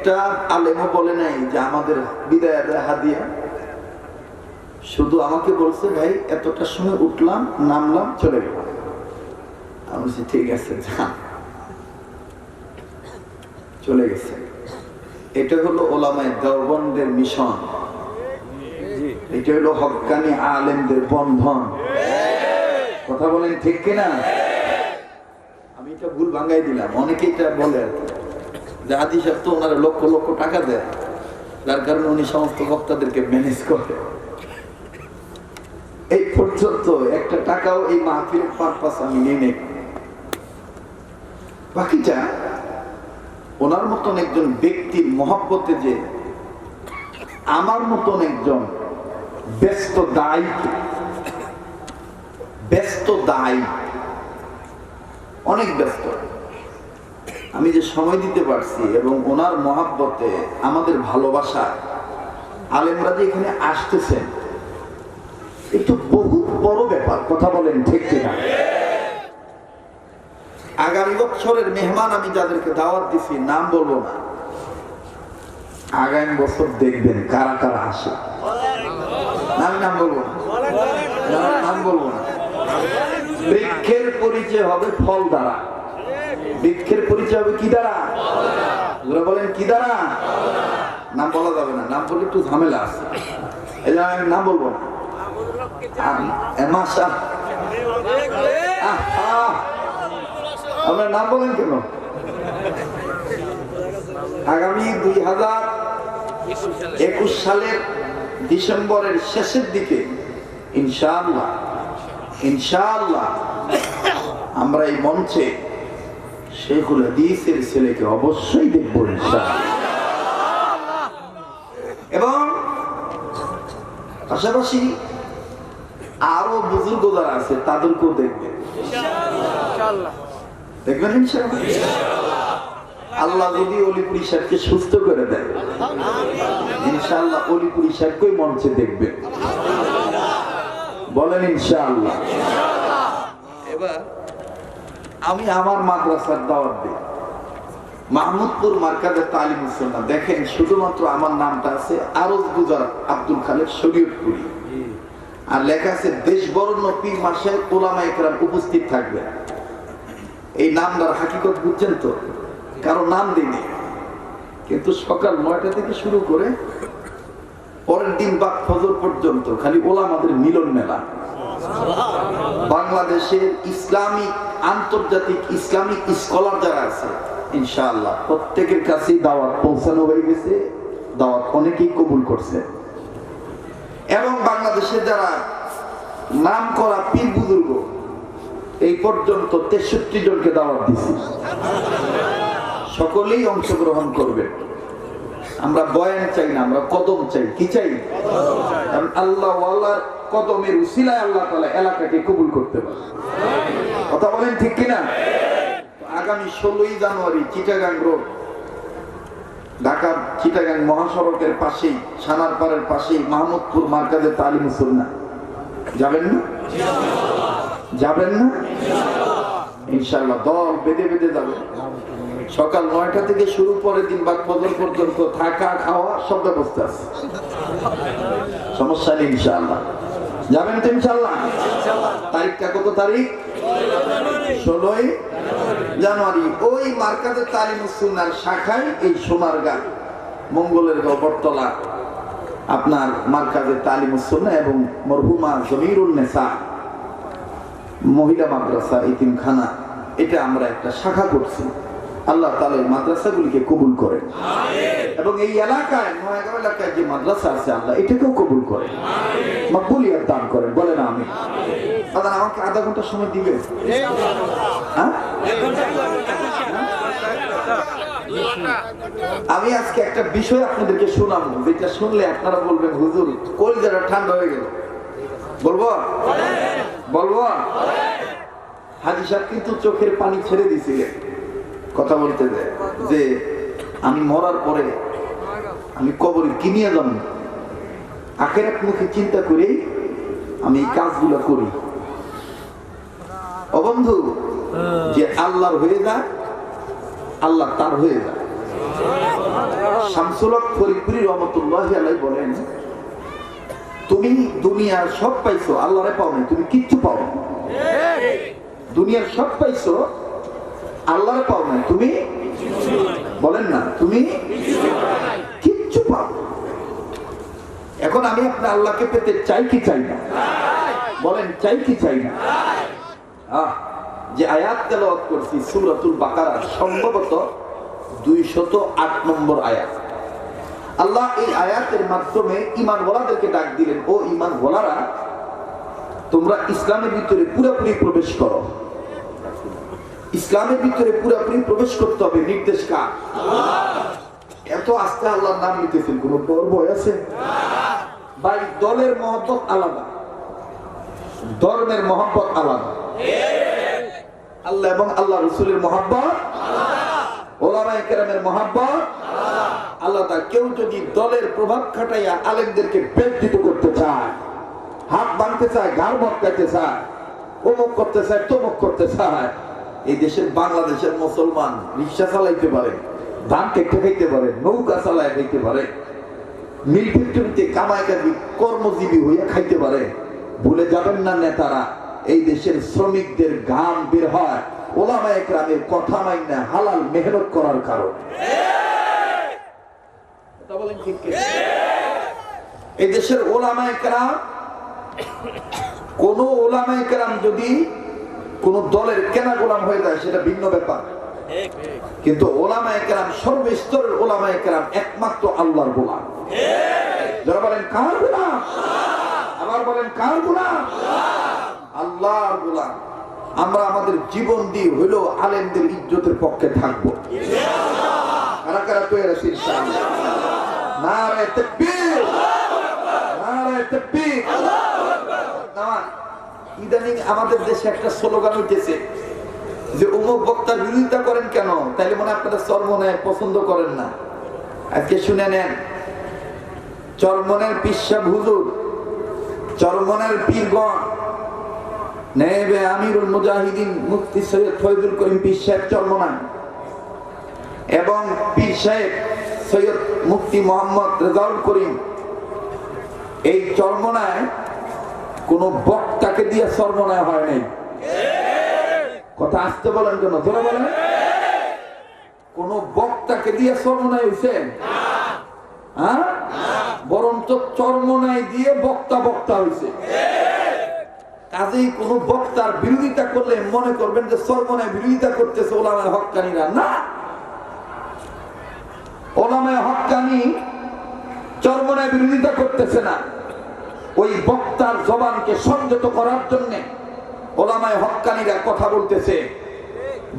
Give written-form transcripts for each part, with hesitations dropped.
একটা আলেমও বলে নাই যে আমাদের বিদায় হাদিয়া, শুধু আমাকে বলছে ভাই এতটার সময় উঠলাম, নামলাম, চলে গেলাম। আমি বলছি ঠিক আছে, যান। চলে গেছে। এটা হলো ওলামায়ে দেওবন্দের মিশন, এটা হলো হক্কানি আলেমদের বন্ধন। কথা বলেন ঠিক কিনা? আমি এটা ভুল ভাঙাই দিলাম। অনেকে এটা বলে যে হাদি সাহেব তো ওনারা লক্ষ লক্ষ টাকা দেয়, যার কারণে উনি সমস্ত বক্তাদেরকে ম্যানেজ করে। এই পর্যন্ত একটা টাকাও এই মাহফিলের পারপাস আমি নিয়ে নেই। বাকিটা ওনার মতন একজন ব্যক্তির মহব্বতে যে আমার মতন একজন ব্যস্ত দায়ী, অনেক ব্যস্ত, আমি যে সময় দিতে পারছি এবং ওনার মহব্বতে আমাদের ভালোবাসা, আলেমরা যে এখানে আসতেছেন, একটু বহুত বড় ব্যাপার। কথা বলেন ঠিক কিনা? আগামী বছরের মেহমান আমি যাদেরকে দাওয়াত দিছি, নাম বলবো না, আগামী বছর দেখবেন কারা কারা আসে। আমি নাম বলবো না, নাম বলবো না। বৃক্ষের পরিচয় হবে ফল দ্বারা। বৃক্ষের পরিচয় হবে কি দ্বারা? ওরা বলেন কি দ্বারা? নাম বলা যাবে না, নাম বললে একটু ঝামেলা আছে, এই জন্য আমি নাম বলবো না। আপনার নাম বলেন কেন? আগামী 2021 সালের ডিসেম্বরের শেষের দিকে ইনশাআল্লাহ আমরা এই মঞ্চে শেখুল হাদিসের ছেলেকে অবশ্যই দেখব ইনশাআল্লাহ, এবং পাশাপাশি আরো বুজুর্গ যারা আছে তাদেরকেও দেখবেন ইনশাআল্লাহ। দেখবেন ইনশাআল্লাহ। আল্লাহ যদি অলিপুরি সাহেবকে সুস্থ করে দেয়, ইনশাআল্লাহ অলিপুরি সাহেবকেই মঞ্চে দেখবেন। বলেন ইনশাআল্লাহ। এবার আমি আমার মাদ্রাসার দাওয়াত দিই, মাহমুদপুর মার্কাজে তালিমুস সুন্নাহ। দেখেন শুধুমাত্র আমার নামটা আছে আরজ গুজার আব্দুল খালেক শরীয়তপুরি, আর লেখা আছে দেশ বরণ্য পীর মাশায়েখ উলামায়ে কেরাম উপস্থিত থাকবে। এই নামটার হাকিকত বুঝছেন তো? কারো নাম দিইনি, কিন্তু সকাল 9টা থেকে শুরু করে পরের দিন বাদ ফজর পর্যন্ত খালি ওলামাদের মিলন মেলা। বাংলাদেশের ইসলামিক আন্তর্জাতিক ইসলামিক স্কলার যারা আছে ইনশাআল্লাহ প্রত্যেকের কাছেই দাওয়াত পৌঁছানো হয়ে গেছে, দাওয়াত অনেকেই কবুল করছে। এবং বাংলাদেশে যারা নাম করা পীর বুজুর্গ এই পর্যন্ত 63 জনকে দাওয়াত দিছি, সকলেই অংশগ্রহণ করবে। আমরা বয়ান চাই না, আমরা কদম চাই। কি চাই? কারণ আল্লাহ ওয়ালার কদমের উসিলায় আল্লাহ তাআলা এলাকাকে কবুল করতে পারে। কথা বলেন ঠিক কিনা? আগামী 16ই জানুয়ারি চিটাগাং রোড, ঢাকা চিটাগাং মহাসড়কের পাশেই, সানারপাড়ের পাশেই মাহমুদপুর মার্কাজে তালিমুস সুন্নাহ। যাবেন না? যাবেন না? ইনশাআল্লাহ দল বেঁধে বেঁধে যাবে। সকাল 9টা থেকে শুরু, পরের দিন বাদ ফজর পর্যন্ত থাকা খাওয়া সব ব্যবস্থা আছে, সমস্যা নেই ইনশাআল্লাহ। যাবেন তো ইনশাআল্লাহ? তারিখটা কত তারিখ? 16ই জানুয়ারি। ওই মার্কাজে তালিমুস সুন্নাহর শাখায় এই সোনারগাঁ মঙ্গলের বটতলা আপনার মার্কাজে তালিমুস সুন্নাহ এবং মরহুমা জমিরুন নেসা মহিলা মাদ্রাসা এতিমখানা, এটা আমরা একটা শাখা করছি। আল্লাহ তাআলা এই মাদ্রাসাগুলিকে কবুল করেন এবং এই এলাকায় নয়াগাঁও এলাকায় যে মাদ্রাসা আছে আল্লাহ এটাকেও কবুল করেন, মাকবুলিয়াত দান করেন। বলেন আমিন। দাদা আমাকে আধা ঘন্টা সময় দিবেন? আমি আজকে একটা বিষয় আপনাদেরকে শোনাবো, যেটা শুনলে আপনারা বলবেন হুজুর কলিজাটা ঠান্ডা হয়ে গেল। বলবো? হাজী সাহেব কিন্তু চোখের পানি ছেড়ে দিয়েছিলেন কথা বলতে যে আমি মরার পরে আমি কবরে কি নিয়ে যাব, আখিরাত মুখে চিন্তা করেই আমি এই কাজগুলো করি। ও বন্ধু, যে আল্লাহর হয়ে যায় আল্লাহ তার হয়ে যায়। শামসুল হক ফরিদপুরি রহমতুল্লাহি আলাইহি বলেন, তুমি দুনিয়ার সব পাইছো, আল্লাহরে পাও না, তুমি কিচ্ছু পাও না। দুনিয়ার সব পাইছো, আল্লাহরে পাও না, তুমি বলেন না, তুমি কিচ্ছু পাও। এখন আমি আপনার আল্লাহকে পেতে চাই কি চাই না? বলেন, চাই কি চাই না? যে আয়াত তেলাওয়াত করছি সূরাতুল বাকারা, সম্ভবত 208 নম্বর আয়াত। আল্লাহ এই আয়াতের মাধ্যমে ঈমানওয়ালাদেরকে ডাক দিলেন, ও ঈমানওয়ালারা, তোমরা ইসলামের ভিতরে পুরোপুরি প্রবেশ করো। ইসলামের ভিতরে পুরোপুরি প্রবেশ করতে হবে, নির্দেশ কার? এত আস্তে আল্লাহর নাম নিতেছেন, কোন ডর ভয় আছে? ভাই, দলের মহব্বত আলাদা, ধর্মের মহব্বত আলাদা। আল্লাহ এবং আল্লাহ রাসূলের মহব্বত আলাদা, ওলামায়ে কেরামের মহব্বত আলাদা। কেউ যদি দলের প্রভাব খাটাইয়া আলেমদেরকে বেজ্জিত করতে চায়, হাত ভাঙতে চায়, ঘাড় মটকাইতে চায়, অমুক করতে চায়, তমুক করতে চায়, এই দেশের বাংলাদেশের মুসলমান রিকশা চালাইতে পারে, ধান কেটে খাইতে পারে, নৌকা চালায় খাইতে পারে, মিল ফ্যাক্টরিতে কামাই কাজি কর্মজীবী হইয়া খাইতে পারে। ভুলে যাবেন না, নেতারা এই দেশের শ্রমিকদের ঘাম বের হয় ওলামায়ে কেরামের কথা মাইনা হালাল মেহনত করার কারণে। বলেন ঠিক কি? এই দেশের ওলামায়ে কেরাম, কোন ওলামায়ে কেরাম যদি কোন দলের কেনা গোলাম হয়ে যায় সেটা ভিন্ন ব্যাপার, কিন্তু ওলামায়ে কেরাম, সর্বস্তরের ওলামায়ে কেরাম একমাত্র আল্লাহর গোলাম। যারা বলেন কার গোলাম? আবার বলেন কার গোলাম? আল্লাহর গোলাম। আমরা আমাদের জীবন দিয়ে হইলেও আলেমদের ইজ্জতের পক্ষে থাকবো। কারা কারা তৈরি আছে ইনশাআল্লাহ? নারে তাকবীর, নারে তাকবীর। ইদানিং আমাদের দেশে একটা স্লোগান উঠেছে যে অমুক বক্তার বিরোধিতা করেন কেন? তাইলে মনে আপনারা চরমনের পছন্দ করেন না। আজকে শুনে নেন, চরমনের পিসাব হুজুর, চরমনের পীরগণ, নায়েবে আমিরুল মুজাহিদিন মুফতি সৈয়দ ফয়জুল করিম পীর সাহেব চরমনায় এবং পীর সাহেব সৈয়দ মুফতি মোহাম্মদ রেজাউল করিম, এই চরমনায় কোন বক্তাকে দিয়ে চরমনায় হয় নাই। কথা আসতে বলেন কেন? ধরে বলেন, কোন বক্তাকে দিয়ে চরমনায় হইছে? হ্যাঁ, বরঞ্চ চরমনায় দিয়ে বক্তা বক্তা হইছে। কাজেই কোন বক্তার বিরোধিতা করলে মনে করবেন যে চরমনায় বিরোধিতা করতেছে ওলামায়ে হক্কানীরা। না, ওলামায়ে হক্কানী চরমনায় বিরোধিতা করতেছে না, ওই বক্তার জবানকে সংযত করার জন্য ওলামায়ে হক্কানীরা কথা বলতেছে,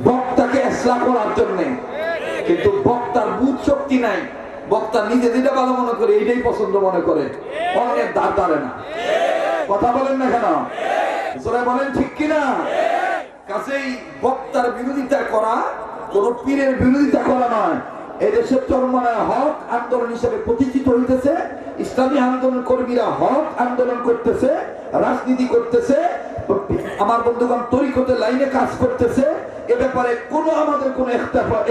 বক্তাকে ইসলাহ করার জন্য। কিন্তু বক্তার বুঝ শক্তি নাই, বক্তা নিজে যেটা ভালো মনে করে এইটাই পছন্দ মনে করে, অন্যের দাঁড় দাঁড়ে না। কথা বলেন না কেন? জোরে বলেন ঠিক কিনা? কাজেই বক্তার বিরোধিতা করা কোন পীরের বিরোধিতা করা নয়। এদেশের চরমনায় হক আন্দোলন হিসেবে প্রতিষ্ঠিত হইতেছে। ইসলামী আন্দোলন কর্মীরা হক আন্দোলন করতেছে, রাজনীতি করতেছে, আমার বন্ধুগণ তরিকতের লাইনে কাজ করতেছে। এ ব্যাপারে আমাদের কোনো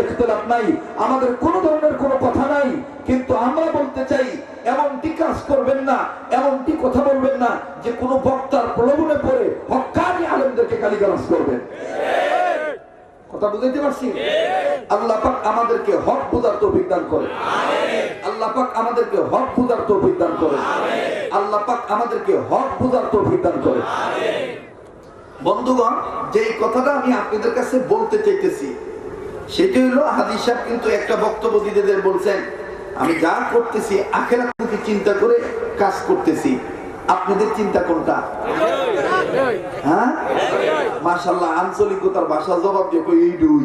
ইখতিলাফ নাই, আমাদের কোনো ধরনের কোনো কথা নাই। কিন্তু আমরা বলতে চাই, এমনটি কাজ করবেন না, এমনটি কথা বলবেন না যে কোনো বক্তার প্রলোভনে পড়ে হক্কানি আলেমদেরকে গালিগালাজ করবেন। কথা বুঝাইতে পারছি? আল্লাহ পাক আমাদেরকে হক বুঝার তৌফিক দান করে। আল্লাহ পাক আমাদেরকে হক বুঝার তৌফিক দান করে। আল্লাহ পাক আমাদেরকে হক বুঝার তৌফিক দান করে। বন্ধুগণ, যেই কথাটা আমি আপনাদের কাছে বলতে চাইতেছি সেটি হলো, হাদিস সাহেব কিন্তু একটা বক্তব্য দিতে বলছেন, আমি যা করতেছি আখিরাতকে চিন্তা করে কাজ করতেছি। আপনাদের চিন্তা কোনটা? হ্যাঁ, মাশাআল্লাহ, আঞ্চলিকতার ভাষা জবাব দিয়ে কই এই দুই।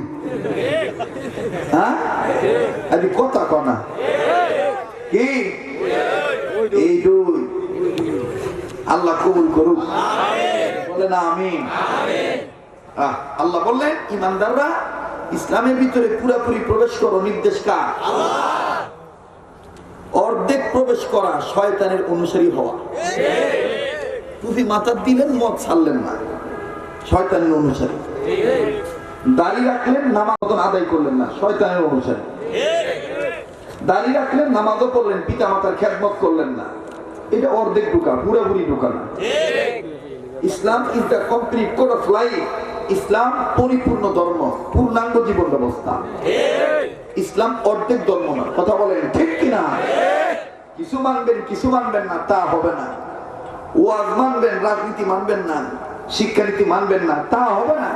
হ্যাঁ, আরে কথা কনা কি এই দুই। আল্লাহ কবুল করুক, বলে না আমিন। আল্লাহ বললেন, ইমানদাররা ইসলামের ভিতরে পুরোপুরি প্রবেশ করো, নির্দেশ কার? অর্ধেক প্রবেশ করা শয়তানের অনুসারী হওয়া। টুপি মাথা দিলেন, মদ ছাড়লেন না, শয়তানের অনুসারী। দাড়ি রাখলেন, নামাজ আদায় করলেন না, শয়তানের অনুসারী। দাঁড়িয়ে রাখলেন, নামাজও পড়লেন, পিতা মাতার খেদমত করলেন না, এটা অর্ধেক ঢুকা, পুরোপুরি ঢুকা না। Islam is the complete code of life. ইসলাম পরিপূর্ণ ধর্ম, পূর্ণাঙ্গ জীবন ব্যবস্থা। ইসলাম অর্ধেক ধর্ম না। কথা বলেন ঠিক কিনা? কিছু মানবেন কিছু মানবেন না, তা হবে না। ওয়াজ মানবেন, রাজনীতি মানবেন না, শিক্ষানীতি মানবেন না, তা হবে না।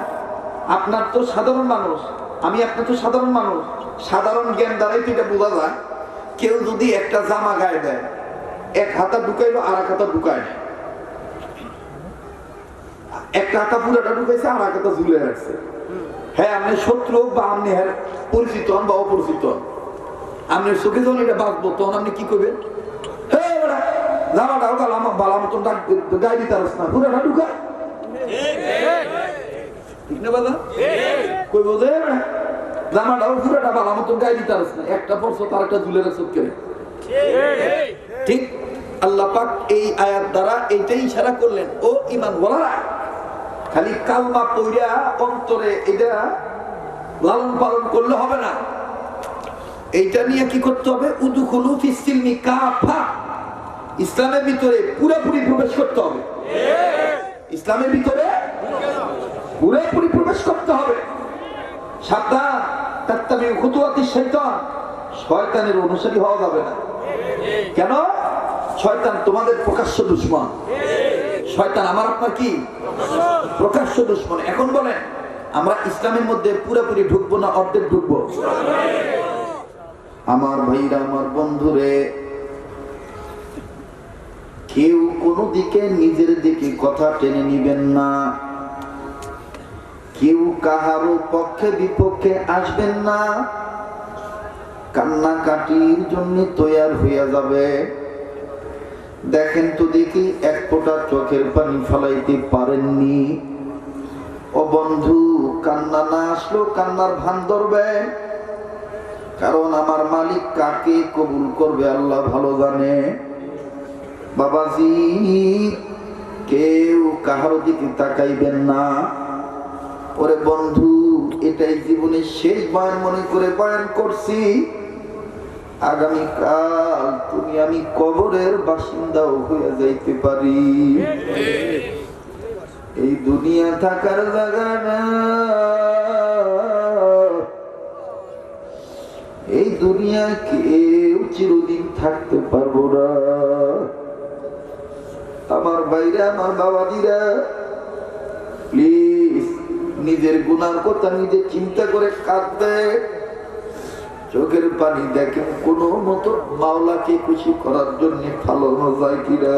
আপনার তো সাধারণ মানুষ, আমি আপনার তো সাধারণ মানুষ। সাধারণ জ্ঞান দ্বারাই তো এটা বোঝা যায়। কেউ যদি একটা জামা গায়ে দেয়, এক হাতা ঢুকাইলো আর এক হাতা ঢুকায়, একটা হাতা পুরোটা ঢুকাইছে আর এক হাতা ঝুলে রাখছে। হ্যাঁ, আপনি শত্রু বা আপনি হ্যাঁ পরিচিত হন বা অপরিচিত, আপনার চোখে যখন এটা বাঁচবো তখন আপনি কি করবেন? জামাটাও বালা মতন গায়ে দিতে পারছ না, পুরোটা ঢুকায়। ঠিক না বাবা? কই বোঝে জামাটাও পুরোটা বালা মতন গায়ে দিতে পারছ না, একটা পরশ তার একটা ঝুলে রাখছ কেন? ঠিক। আল্লাহ পাক এই আয়াত দ্বারা এইটাই ইশারা করলেন, ও ঈমান ওয়ালারা, খালি কালমা পড়া অন্তরে এটা লালন পালন করলে হবে না। এইটা নিয়ে কি করতে হবে? উদুখুলু ফিস সিলমি কাফা, ইসলামের ভিতরে পুরোপুরি প্রবেশ করতে হবে। ইসলামের ভিতরে পুরোপুরি প্রবেশ করতে হবে। সাবধান, তাত্তাবিউ খুতুওয়াতিশ শাইতান, শয়তানের অনুসারী হওয়া যাবে না। কেন? শয়তান তোমাদের প্রকাশ্য দুশমন। শয়তান আমার আপনার কি প্রকাশ্য দুশমন। এখন বলেন, আমরা ইসলামের মধ্যে পুরোপুরি ঢুকবো না অর্ধেক ঢুকবো? আমার ভাইরা, আমার বন্ধুরে, কেউ কোনো দিকে নিজের দিকে কথা টেনে নিবেন না। কেউ কাহারও পক্ষে বিপক্ষে আসবেন না। কান্নাকাটির জন্য তৈয়ার হইয়া যাবে। দেখেন তো দেখি, এক ফোঁটা চোখের পানি ফলাইতে পারেননি। ও বন্ধু, কান্না না আসলো কান্নার ভান ধরবে, কারণ আমার মালিক কাকে কবুল করবে আল্লাহ ভালো জানে। বাবাজি, কেউ কাহার দিকে তাকাইবেন না। ওরে বন্ধু, এটাই জীবনের শেষ বয়ান মনে করে বয়ান করছি। আগামীকাল তুমি আমি কবরের বাসিন্দাও হয়ে যাইতে পারি। এই দুনিয়া থাকার জায়গা না, এই দুনিয়া কেউ চিরদিন থাকতে পারবো না। আমার ভাইরা, আমার বাবাজিরা, প্লিজ নিজের গুনার কথা নিজে চিন্তা করে কাঁদবে। চোখের পানি দেখেন কোন মতো মাওলাকে খুশি করার জন্য ফালানো যায় কিনা।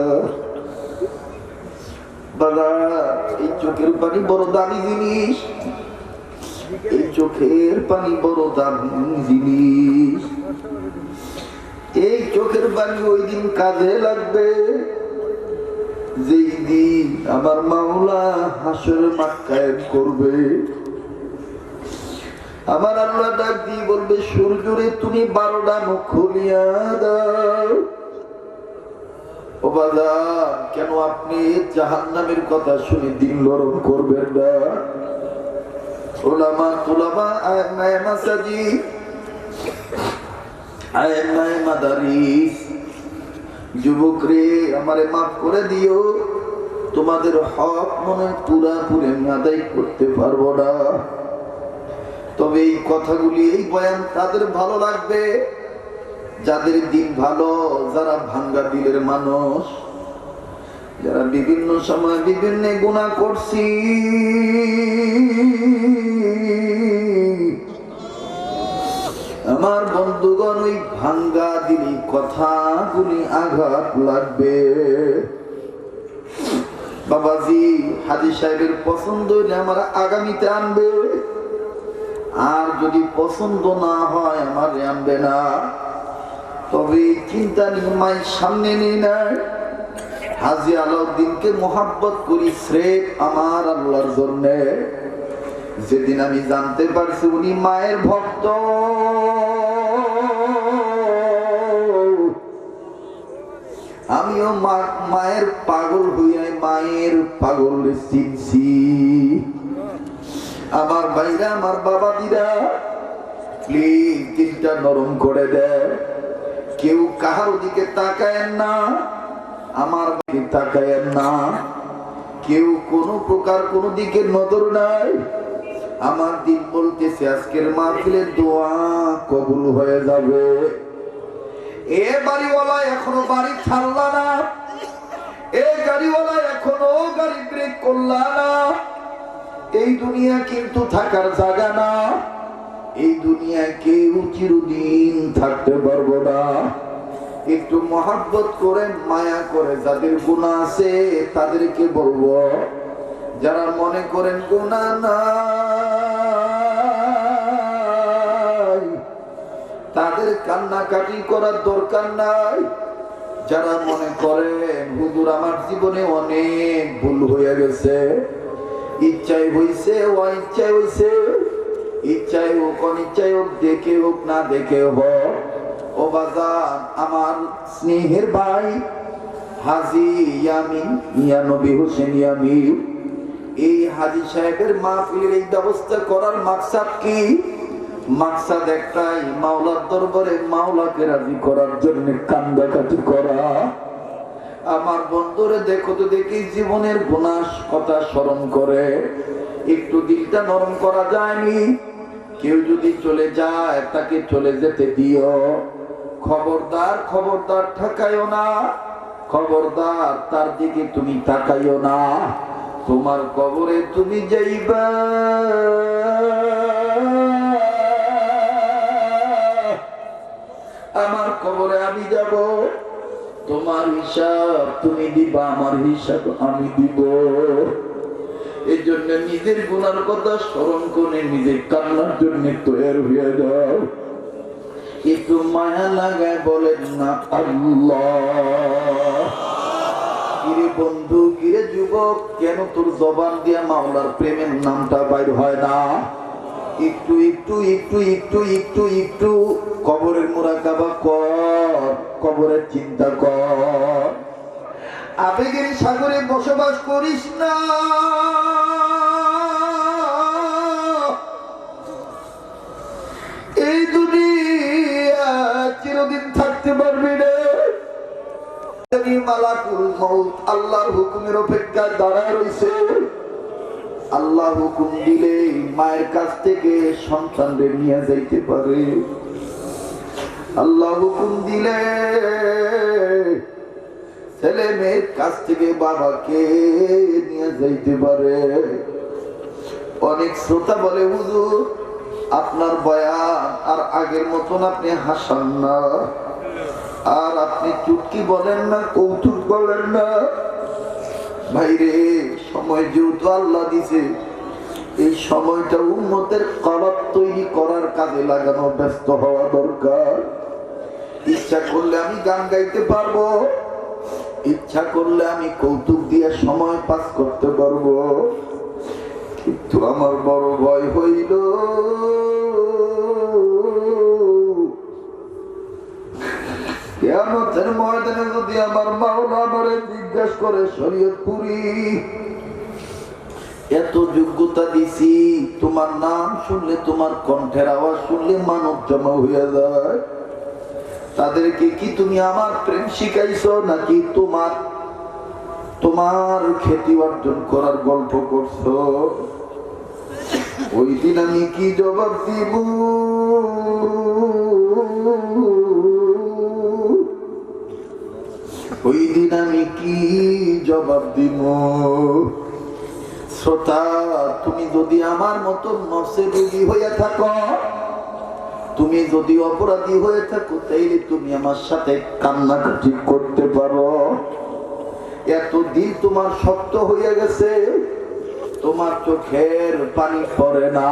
দাদা, এই চোখের পানি বড় দামি জিনিস। এই চোখের পানি বড় দামি জিনিস। এই চোখের পানি ওই দিন কাজে লাগবে যেই দিন আমার মাওলা হাসরের মাঠ কায়েম করবে। আমার আল্লাহ ডাক দিয়ে বলবে, সূর্যরে তুমি 12টা মুখ খুলিয়া দাও। ও বাবা, কেন আপনি জাহান্নামের কথা শুনে দিন নরম করবেন না? উলামা তুলামা আইমায়ে মাসাজিদ, আইমায়ে মাদারিস, যুবক রে, আমারে মাফ করে দিও। তোমাদের হক মনে পুরাপুরি আদায় করতে পারবো না। তবে এই কথাগুলি, এই বয়ান তাদের ভালো লাগবে যাদের দিন ভালো, যারা ভাঙ্গা দিলের মানুষ, যারা বিভিন্ন সময় বিভিন্ন গুনাহ করছি। আমার বন্ধুগণ, ওই ভাঙ্গা দিলি কথাগুলি আঘাত লাগবে। বাবাজি, হাজী সাহেবের পছন্দ হইলে আমার আগামীতে আনবে, আর যদি পছন্দ না হয় আমার আনবে না। তবে চিন্তা নিয়ে মায়ের সামনে নেই না। হাজী আলাউদ্দিনকে মোহাব্বত করি স্রেফ আমার আল্লাহর জন্য। যেদিন আমি জানতে পারছি উনি মায়ের ভক্ত, আমিও মায়ের পাগল হইয়া মায়ের পাগল চিনছি। আমার ভাইরা, আমার বাবা দিরা, প্লিজ দিনটা নরম করে দেয়। কেউ কাহার দিকে তাকায়েন না, আমার দিকে তাকায়েন না, কেউ কোনো প্রকার কোনো দিকে নজর নাই। আমার দিন বলতেছে আজকের মাহফিলের দোয়া কবুল হয়ে যাবে। এ বাড়িওয়ালা এখনো বাড়ি ছাড়লা না, এ গাড়িওয়ালা এখনো গাড়ি ব্রেক করলা না। এই দুনিয়া কিন্তু থাকার জায়গা না, এই দুনিয়ায় কেউ চিরদিন থাকতে পারবো না। একটু মহব্বত করে মায়া করে যাদের গুনাহ আছে তাদেরকে বলবো, যারা মনে করেন গুনাহ নাই তাদের কান্নাকাটি করার দরকার নাই। যারা মনে করেন হুজুর আমার জীবনে অনেক ভুল হয়ে গেছে, ইচ্ছাই হইছে অনিচ্ছাই হইছে, ইচ্ছাই হোক অনিচ্ছাই হোক, দেখে হোক না দেখে হোক, ও বাজান আমার স্নেহের ভাই হাজী ইয়ামিন মিয়া নবী হোসেন ইয়ামিন, এই হাজী সাহেবের মাহফিলের এই ব্যবস্থা করার মাকসাদ কি? মাকসাদ একটাই, মাওলার দরবারে মাওলাকে রাজি করার জন্য কান্দাকাটি করা। আমার বন্ধুরে দেখো তো দেখি জীবনের গুনাহ কথা স্মরণ করে একটু দিলটা নরম করা যায়নি? কেউ যদি চলে যায় তাকে চলে যেতে দিও, খবরদার খবরদার ঠকাইও না, খবরদার তার দিকে তুমি তাকাইও না। তোমার কবরে তুমি যাইবা, আমার কবরে আমি যাব, তোমার হিসাব তুমি দিবা, আমার হিসাব আমি দিব। এই জন্য নিজের গুনার কথা স্মরণ করে নিজের কান্নার জন্য তৈরি হয়ে যাও। একটু মায়া লাগায় বলেন না আল্লাহ। কিরে বন্ধু, কিরে যুবক, কেন তোর জবান দিয়া মাওলার প্রেমের নামটা বাইর হয় না? একটু একটু একটু একটু একটু একটু কবরের মুরাকাবা কর, কবরের চিন্তা কর। আবেগের সাগরে বসবাস করিস না। এই দুনিয়া চিরদিন থাকতে পারবি না। মালাকুল মউত আল্লাহর হুকুমের অপেক্ষায় দাঁড়ায় রয়েছে। আল্লাহ হুকুম দিলে মায়ের কাছ থেকে সন্তানদের নিয়ে যাইতে পারে, আল্লাহ হুকুম দিলে ছেলে মেয়ের কাছ থেকে বাবাকে নিয়ে যাইতে পারে। অনেক শ্রোতা বলে হুজুর আপনার বয়ান আর আগের মতন আপনি হাসান না, আর আপনি চুটকি বলেন না, কৌতুক বলেন না। ভাইরে, সময় যেহেতু আল্লাহ দিছে, এই সময়টা উম্মতের কলব তৈরি করার কাজে লাগানো, ব্যস্ত হওয়া দরকার। ইচ্ছা করলে আমি গান গাইতে পারবো, ইচ্ছা করলে আমি কৌতুক দিয়ে সময় পাস করতে পারবো, কিন্তু আমার বড় ভয় হইল কিয়ামতের ময়দানে যদি আমার মাওলা আমারে জিজ্ঞাসা করে, শরীয়তপুরি এত যোগ্যতা দিছি, তোমার নাম শুনলে, তোমার কণ্ঠের আওয়াজ শুনলে মানব জমা হয়ে যায়, তাদেরকে কি তুমি আমার প্রেম শিখাইছো নাকি তোমার খ্যাতি অর্জন করার গল্প করছো? ওই দিন আমি কি জবাব দিব? ওই দিন আমি কি জবাব দিব? শ্রোতা, তুমি যদি আমার মতো নফসে রোগী হয়ে থাকো, তুমি যদি অপরাধী হয়ে থাকো, তাইলে তুমি আমার সাথে কান্নাকাটি করতে পারো। এত দিন তোমার শক্ত হয়ে গেছে, তোমার চোখের পানি পড়ে না।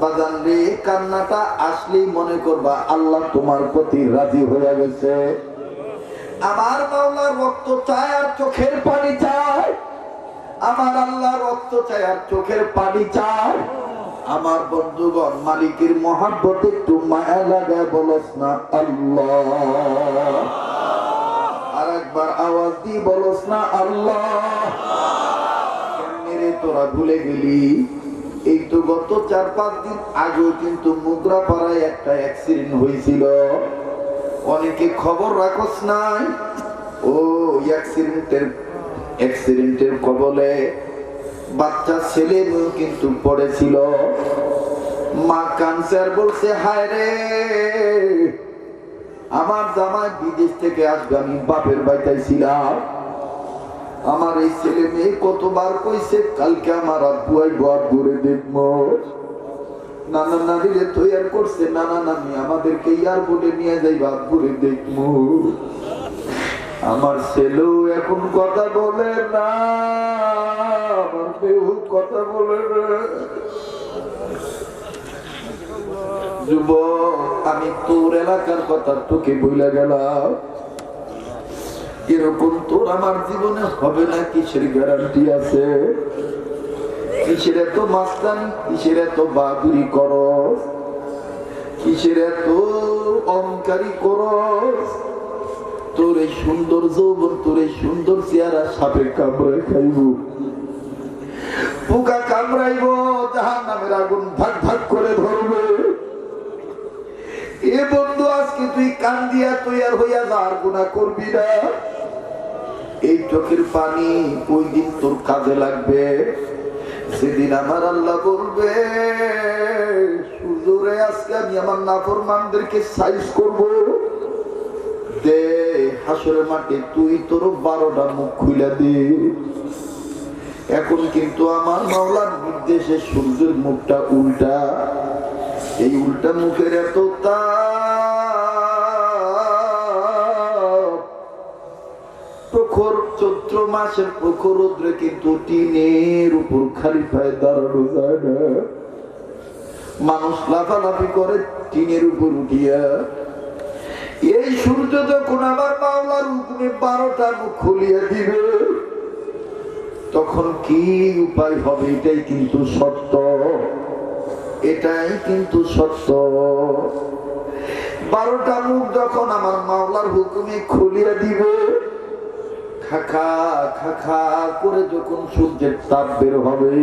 বাজান রে, কান্নাটা আসলেই মনে করবা আল্লাহ তোমার প্রতি রাজি হয়ে গেছে। আমার মাওলার রক্ত চায় আর চোখের পানি চায়, আমার আল্লাহ রক্ত চায় আর চোখের পানি চায়। আমার বন্ধুগণ, মালিকের মহব্বতে একটু মায়া লাগায় বলস না আল্লাহ। আর একবার আওয়াজ দিয়ে বলস না আল্লাহ। কেমনে রে তোরা ভুলে গেলি? এই তো গত 4-5 দিন আগেও কিন্তু মুগরাপাড়ায় একটা অ্যাক্সিডেন্ট হয়েছিল। অনেকে খবর রাখস নাই, ও অ্যাক্সিডেন্টের কবলে বাচ্চা ছেলে মেয়ে কিন্তু পড়েছিল। মা কাঁদছে আর বলছে, হায় রে, আমার জামাই বিদেশ থেকে আসবে, আমি বাপের বাড়িতে ছিলাম, আমার এই ছেলে মেয়ে কতবার কইছে কালকে আমার আব্বু আইবো, আব্বুরে দেখবো। নানা নানিরে তৈরি করছে, নানা নানি আমাদেরকে এয়ারপোর্টে নিয়ে যাইবা, আব্বুরে দেখবো। আমার ছেলেও এখন কথা বলে না, আমার মেয়েও কথা বলে না। যুবক, আমি তোর এলাকার কথা তোকে বইলা গেলাম, এরকম তোর আমার জীবনে হবে না, কিসের গ্যারান্টি আছে? কিসের এত মাস্তানি, কিসের এত বাহাদুরি করস, কিসের এত অহংকারী করস? তোর এই সুন্দর যৌবন, তোর এই সুন্দর চেহারা সাপে কামড়ায় খাইব, পোকা কামড়াইব, জাহান্নামের আগুন ভাগ ভাগ করে ধরবে। এ বন্ধু, আজকে তুই কান্দিয়া তৈয়ার হইয়া যা, আর গুনাহ করবি না। এই চোখের পানি ওই দিন তোর কাজে লাগবে, সেদিন আমার আল্লাহ বলবে, সুজুরে আজকে আমি আমার নাফরমানদেরকে সাইজ করব, দে হাসরের মাঠে তুই তোর 12টা মুখ খুলে দে। এখন কিন্তু আমার মাওলার নির্দেশে সূর্যের মুখটা উল্টা, এই উল্টা মুখের এত প্রখর চৈত্র মাসের প্রখর রোদ্রে কিন্তু টিনের উপর খালি পায়ে দাঁড়ানো যায় না, মানুষ লাফালাফি করে টিনের উপর উঠিয়া। এই সূর্য যখন আমার মাওলার হুকুমে 12টা মুখ খুলিয়া দিবে, তখন কি উপায় হবে? এটাই কিন্তু সত্য, এটাই কিন্তু সত্য। 12টা মুখ যখন আমার মাওলার হুকুমে খুলিয়া দিবে, খাখা খাখা করে যখন সূর্যের তাপ বের হবে,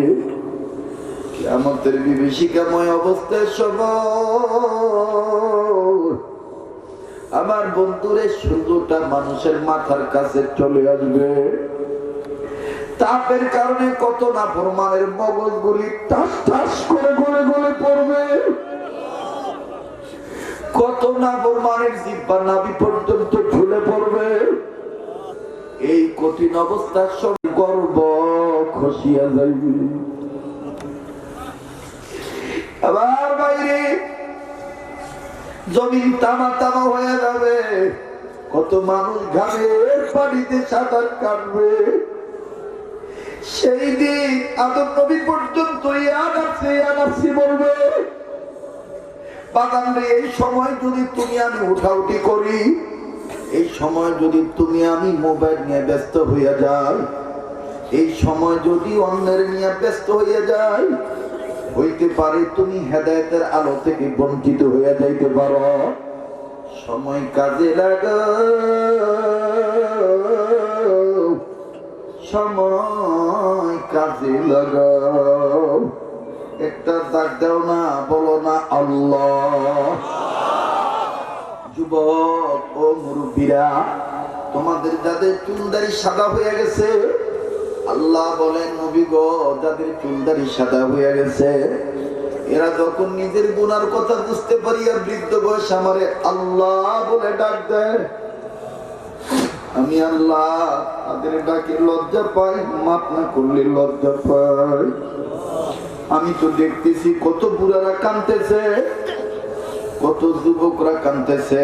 কিয়ামতের বিভীষিকাময় অবস্থায় সময় আমার বন্ধুরে সূর্যটা মানুষের মাথার কাছে চলে আসবে। তাপের কারণে কত নাফরমানের মগজগুলি টাস টাস করে গলে গলে পড়বে, কত নাফরমানের জিহ্বা নাভি পর্যন্ত ঝুলে পড়বে। এই কঠিন অবস্থার সব গর্ব খসিয়া যাইবে। আবার বাইরে জমিন তামা তামা হয়ে যাবে, কত মানুষ ঘামের পানিতে সাঁতার কাটবে। সেই দিন আদম নবী পর্যন্ত ইয়ানাফসি বলবে, বাগান রে, এই সময় যদি তুমি আমি উঠাউঠি করি, এই সময় যদি তুমি আমি মোবাইল নিয়ে ব্যস্ত হইয়া যাই, এই সময় যদি অন্যের নিয়ে ব্যস্ত হইয়া যাই, হইতে পারে তুমি হেদায়েতের আলো থেকে বঞ্চিত হইয়া যাইতে পারো। সময় কাজে লাগাও, সময় কাজে লাগাও। একটা ডাক দাও না, বলো না আল্লাহ। যুবক ও মুরব্বীরা, তোমাদের যাদের চুলদারি সাদা হয়ে গেছে, আল্লাহ বলেন, নবী গো, যাদের চুলদারি সাদা হয়ে গেছে, এরা যখন নিজের গুনার কথা বুঝতে পারিয়া বৃদ্ধ বয়স আমারে আল্লাহ বলে ডাক দেয়, আমি আল্লাহ তাদের ডাকে লজ্জা পাই, মাফ না করলে লজ্জা পাই। আমি তো দেখতেছি কত বুড়ারা কাঁদতেছে, কত যুবকরা কাঁদতেছে।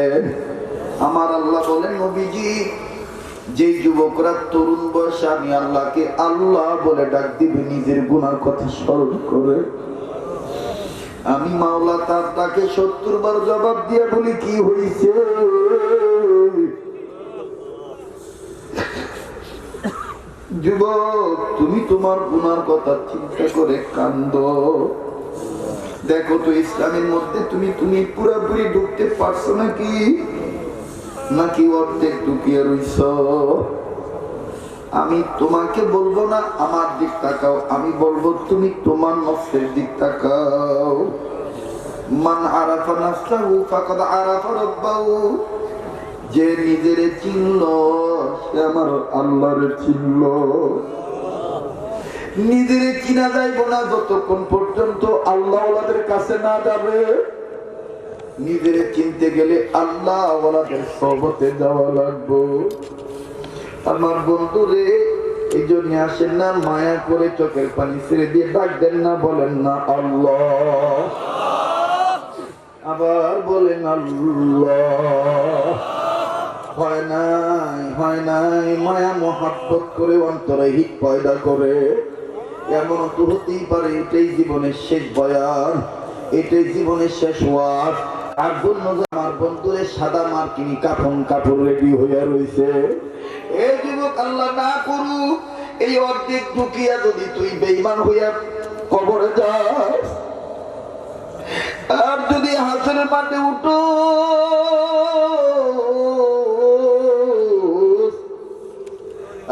আমার আল্লাহ বলেন, নবীজি, যেই যুবকরা তরুণ বয়সে আমি আল্লাহকে আল্লাহ বলে ডাক দিবে, নিজের গুনার কথা স্মরণ করে, আমি মাওলা তার তাকে 70 বার জবাব দিয়ে বলি, কি হয়েছে? যুবক, তুমি তোমার গুনার কথা চিন্তা করে কান্দো। দেখো তো ইসলামের মধ্যে তুমি পুরোপুরি ঢুকতে পারছো নাকি, নাকি অর্ধেক ঢুকিয়ে রইছ? আমি তোমাকে বলবো না আমার দিক তাকাও, আমি বলবো তুমি তোমার নফসের দিক তাকাও। মান আরাফা নাফসাহু ফাকাদ আরাফা রাব্বাহু, যে নিজের চিনল সে আমার আল্লাহরে চিনল। নিজের চিনা যাইব না যতক্ষণ পর্যন্ত আল্লাহ ওয়ালাদের কাছে না যাবে। নিজের চিনতে গেলে আল্লাহ ওয়ালাদের সহবতে যাওয়া লাগবে। আমার বন্ধুরে এই জন্য আসেন না, মায়া করে চোখের পানি ছেড়ে দিয়ে ডাক দেন না, বলেন না আল্লাহ, আবার বলেন আল্লাহ। হয় নাই মায়া মহাব্বত করে অন্তরে হিত পয়দা করে। এমন তো হতেই পারে এটাই জীবনের শেষ বয়ান, এটাই জীবনের শেষ ওয়াজ। আর জন্য আমার বন্ধুরে সাদা মার্কিনি কাপড় রেডি হইয়া রয়েছে। এই যুবক, আল্লাহ না করুক এই অর্ধেক ঢুকিয়া যদি তুই বেঈমান হইয়া কবরে যাস, আর যদি হাসরের মাঠে উঠো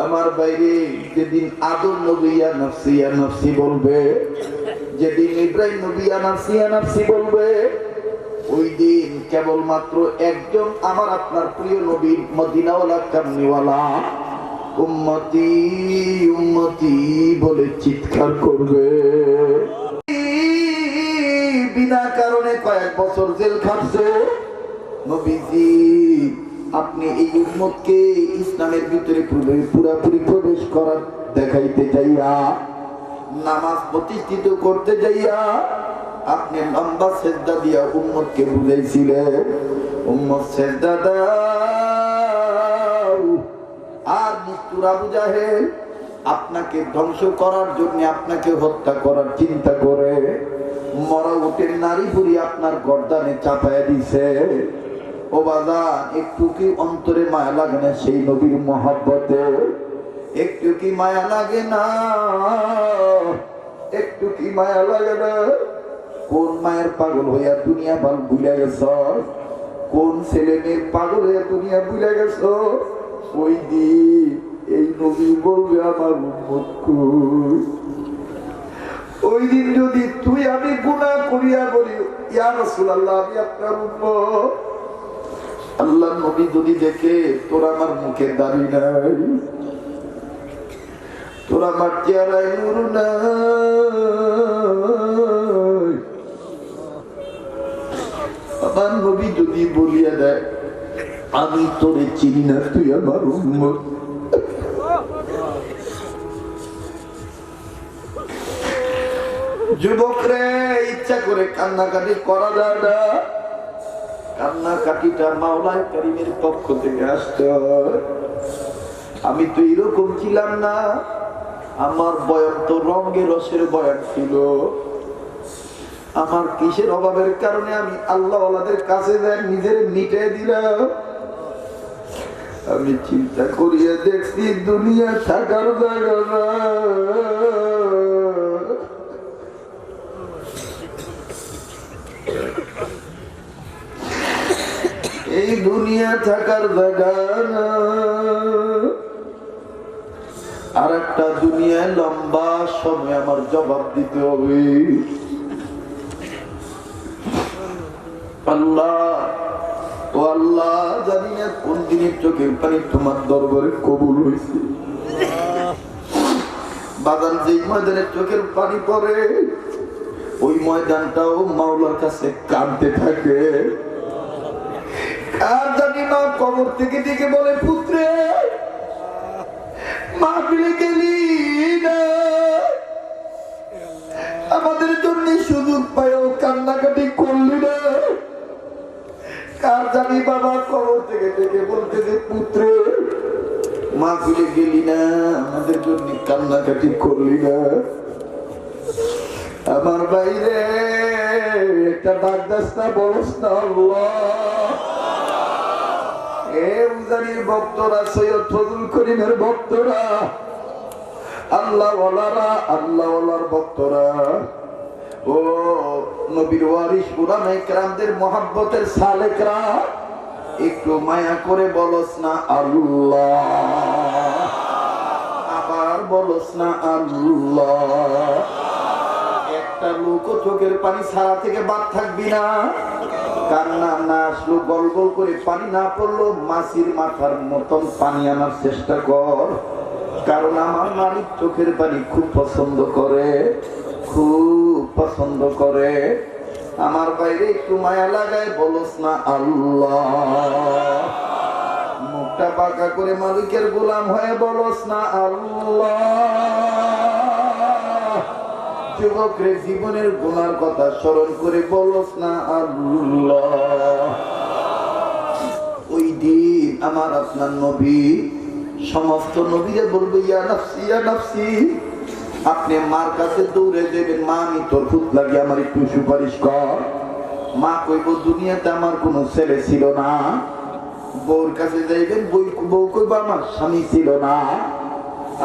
আমার বাইরে, যেদিন আদম নবী ইয়া নফসি বলবে, যেদিন ইব্রাহিম নবী ইয়া নফসি বলবে, ওই দিন কেবলমাত্র একজন আমার আপনার প্রিয় নবী মদিনাওয়ালা কামনিওয়ালা উম্মতি উম্মতি বলে চিৎকার করবে। বিনা কারণে কয়েক বছর জেল খাটছে নবীজি, আপনি এই উম্মতকে ইসলামের ভিতরে পুরাপুরি প্রবেশ করার দেখাইতে যাইয়া, নামাজ প্রতিষ্ঠিত করতে যাইয়া আপনি লম্বা সেজদা দিয়া উম্মতকে বুঝাইছিলেন, উম্মত সেজদা দাও। আর নিষ্ঠুর আবু জাহেল আপনাকে ধ্বংস করার জন্য, আপনাকে হত্যা করার চিন্তা করে মরা উটের নারী বুড়ি আপনার গর্দানে চাপায়া দিছে। ও বাজান, একটু কি অন্তরে মায়া লাগে না সেই নবীর মহব্বতে? একটু কি মায়া লাগে না? একটু কি মায়া লাগে না? কোন মায়ের পাগল হইয়া দুনিয়া ভাল ভুলে গেছ? কোন ছেলে মেয়ের পাগল হইয়া দুনিয়া ভুলে গেছ? ওই দিন এই নবী বলবে আমার উম্মত কই? ওই দিন যদি তুই আমি গুনাহ করিয়া বলি ইয়া রাসূলুল্লাহ আমি আপনার উম্মত, আল্লাহ নবী যদি দেখে তোর আমার মুখে দাড়ি নাই, তোর আমার চেহারায় নূর নাই, আমার নবী যদি বলিয়া দেয় আমি তোরে চিনি না, তুই আমার উম্মত, যুবকরে ইচ্ছা করে কান্নাকাটি করা যায় না। কান্নাকাটিটা মাওলানা কারীমের পক্ষ থেকে আসতে হয়। আমি তো এরকম ছিলাম না, আমার বয়ান তো রঙে রসের বয়ান ছিল। আমার কিসের অভাবের কারণে আমি আল্লাহ ওয়ালাদের কাছে যাই নিজের মিটে দিলাম। আমি চিন্তা করিয়া দেখছি দুনিয়া থাকার জায়গা না, এই দুনিয়া থাকার জায়গা না, আর একটা দুনিয়ায় লম্বা সময় আমার জবাব দিতে হবে। আল্লাহ ও আল্লাহ, জানি না কোন দিনের চোখের পানি তোমার দরবারে কবুল হয়েছে। বাগান যেই ময়দানে চোখের পানি পড়ে ওই ময়দানটাও মাওলার কাছে কাঁদতে থাকে। আর জানি না কবর থেকে ডেকে বলে পুত্রে মাহফিলে গেলি না, আমাদের জন্য সুযোগ পায়ও কান্নাকাটি করলি না। কার জানি বাবা কবর থেকে ডেকে বলতে যে পুত্রে মাহফিলে গেলি না, আমাদের জন্য কান্নাকাটি করলি না। আমার বাইরে একটা ডাক দাস না, বলস না আল্লাহ। ভক্তরা, সৈয়দ ফজলুল করিমের ভক্তরা, আল্লাহ ওয়ালার ভক্তরা, ও নবীর ওয়ারিস উলামায়ে কেরামদের মহব্বতের সালেকরা, একটু মায়া করে বলস না আল্লাহ, আবার বলস না আল্লাহ। একটা লোক চোখের পানি ছাড়া থেকে বাদ থাকবি না। কান্না না আসলো, গল গল করে পানি না পড়লো, মাছির মাথার মতন পানি আনার চেষ্টা কর, কারণ আমার মালিক চোখের পানি খুব পছন্দ করে, খুব পছন্দ করে। আমার বাইরে একটু মায়া লাগায় বলস না আল্লাহ, মুখটা পাকা করে মালিকের গোলাম হয়ে বলস না আল্লাহ। যুবক রে, জীবনের গুনার কথা স্মরণ করে বলস না আল্লাহ। ওই দিন আমার আপনার নবী সমস্ত নবীরে বলবো ইয়া নাফসি ইয়া নাফসি। আপনি মার কাছে দৌড়ে দেবেন, মা আমি তোর ফুট লাগে আমার একটু সুপারিশ কর। মা কইব দুনিয়াতে আমার কোনো ছেলে ছিল না। বউর কাছে যাইবেন, বউ কইব আমার স্বামী ছিল না।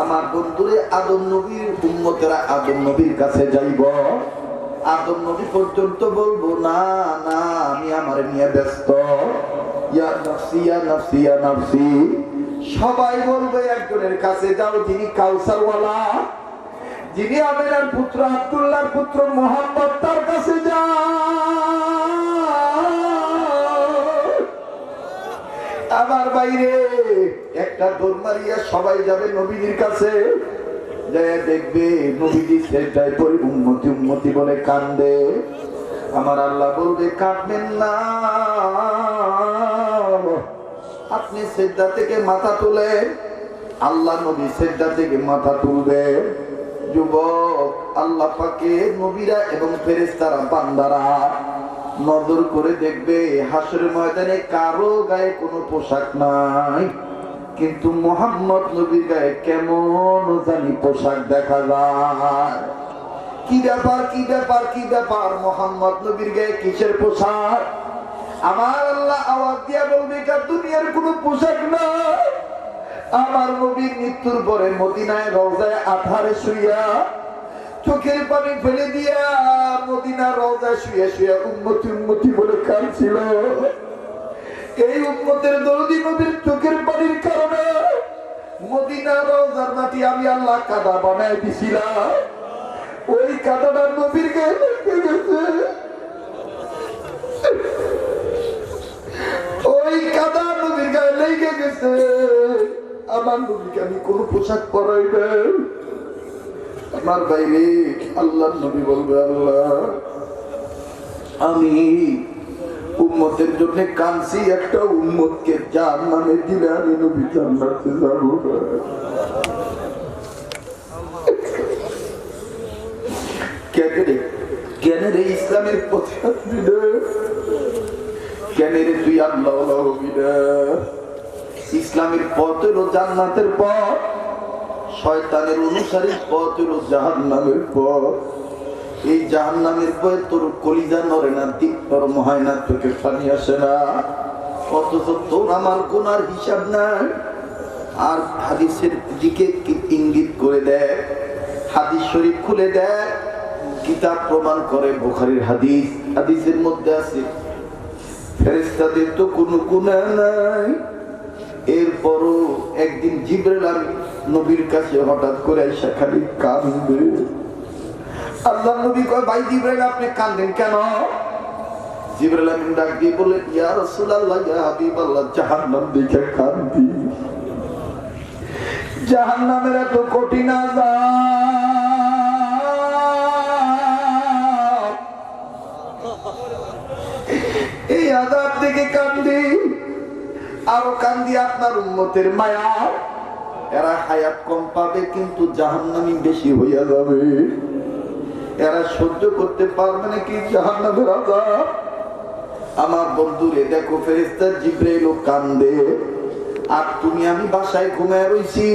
আমার বন্ধুরে আদম নবীর উম্মতেরা আদম নবীর কাছে যাইব, আদম নবী পর্যন্ত বলবো না না আমি আমার নিয়ে ব্যস্ত, ইয়া নাফসি ইয়া নাফসি ইয়া নাফসি। সবাই বলবে একজনের কাছে যাও, যিনি কাউসারওয়ালা, যিনি আমেনার পুত্র আব্দুল্লাহর পুত্র মুহাম্মদ, তার কাছে যাও। আমার বাইরে একটা দৌড় মারিয়া সবাই যাবে নবীজির কাছে, যায় দেখবে নবীজি সেটাই পরে উম্মতি উম্মতি বলে কান্দে। আমার আল্লাহ বলবে কাঁদবেন না, আপনি সিজদা থেকে মাথা তুলে, আল্লাহ নবী সিজদা থেকে মাথা তুলবে। যুবক, আল্লাহ পাকের নবীরা এবং ফেরেশতারা বান্দারা নজর করে দেখবে হাসরের ময়দানে কারো গায়ে কোনো পোশাক নাই, কিন্তু মুহাম্মদ নবীর গায়ে কেমন জানি পোশাক দেখা যায়। কি ব্যাপার কি ব্যাপার কি ব্যাপার, মুহাম্মদ নবীর গায়ে কিসের পোশাক? আমার আল্লাহ আওয়াজ দিয়া বলবে দুনিয়ার কোনো পোশাক না। আমার নবীর মৃত্যুর পরে মদিনায় রওজায় আধারে শুইয়া চোখের পানি ফেলে দিয়া মদিনার রওজায় শুয়ে শুয়ে উম্মতি উম্মতি বলে কাঁদছিল। এই উম্মতের দরদি নবীর চোখের পানির কারণে মদিনার রওজার মাটি আমি আল্লাহ কাদা বানায় দিছিলাম। ওই কাদাটা নবীর গায়ে লেগে গেছে, ওই কাদা নবীর গায়ে লেগে গেছে। আমার নবীকে আমি কোন পোশাক পরাই না। আমার বাইরে আল্লাহ নবী বলবে আল্লাহ আমি উম্মতের জন্য কাঁদছি, একটা উম্মতকে জাহান্নামে দিলে আমি নবী জান্নাতে যাব না। কেন রে ইসলামের পথে আসবি না? কেন রে তুই আল্লাহ হবি না? ইসলামের পথ হলো জান্নাতের পথ, শয়তানের অনুসারী পথ হলো জাহান্নামের পথ। এই জাহান্নামের পথে তোর কলিজা নড়ে না, দিক নরম হয় না, চোখে পানি আসে না, অথচ তোর আমার গুনার হিসাব নাই। আর হাদিসের দিকে ইঙ্গিত করে দেয়, হাদিস শরীফ খুলে দেয়, কিতাব প্রমাণ করে, বুখারীর হাদিস, হাদিসের মধ্যে আছে ফেরেশতাদের তো কোনো গুনাহ নাই। এরপরও একদিন জিবরাইল নবীর কাছে হঠাৎ করে আইসা খালি কাঁদবে। আল্লাহ নবী কয় ভাই জিবরাইল আপনি কাঁদেন কেন? জিবরাইল আমিন ডাক দিয়ে বললেন ইয়া রাসূলুল্লাহ ইয়া হাবিবাল্লাহ, জাহান্নাম দেখে কাঁদি। জাহান্নামের এত কঠিন আযাব, এই আযাব দেখে কাঁদি। আরো কান্দি আপনার উম্মতের মায়া, এরা হায়াত কম পাবে কিন্তু জাহান্নামী বেশি হইয়া যাবে। এরা সহ্য করতে পারবে নাকি জাহান্নামের আযাব? আমার বন্ধুরে দেখো ফেরেশতা জিবরাইল কান্দে, আর তুমি আমি বাসায় ঘুমায় রইছি,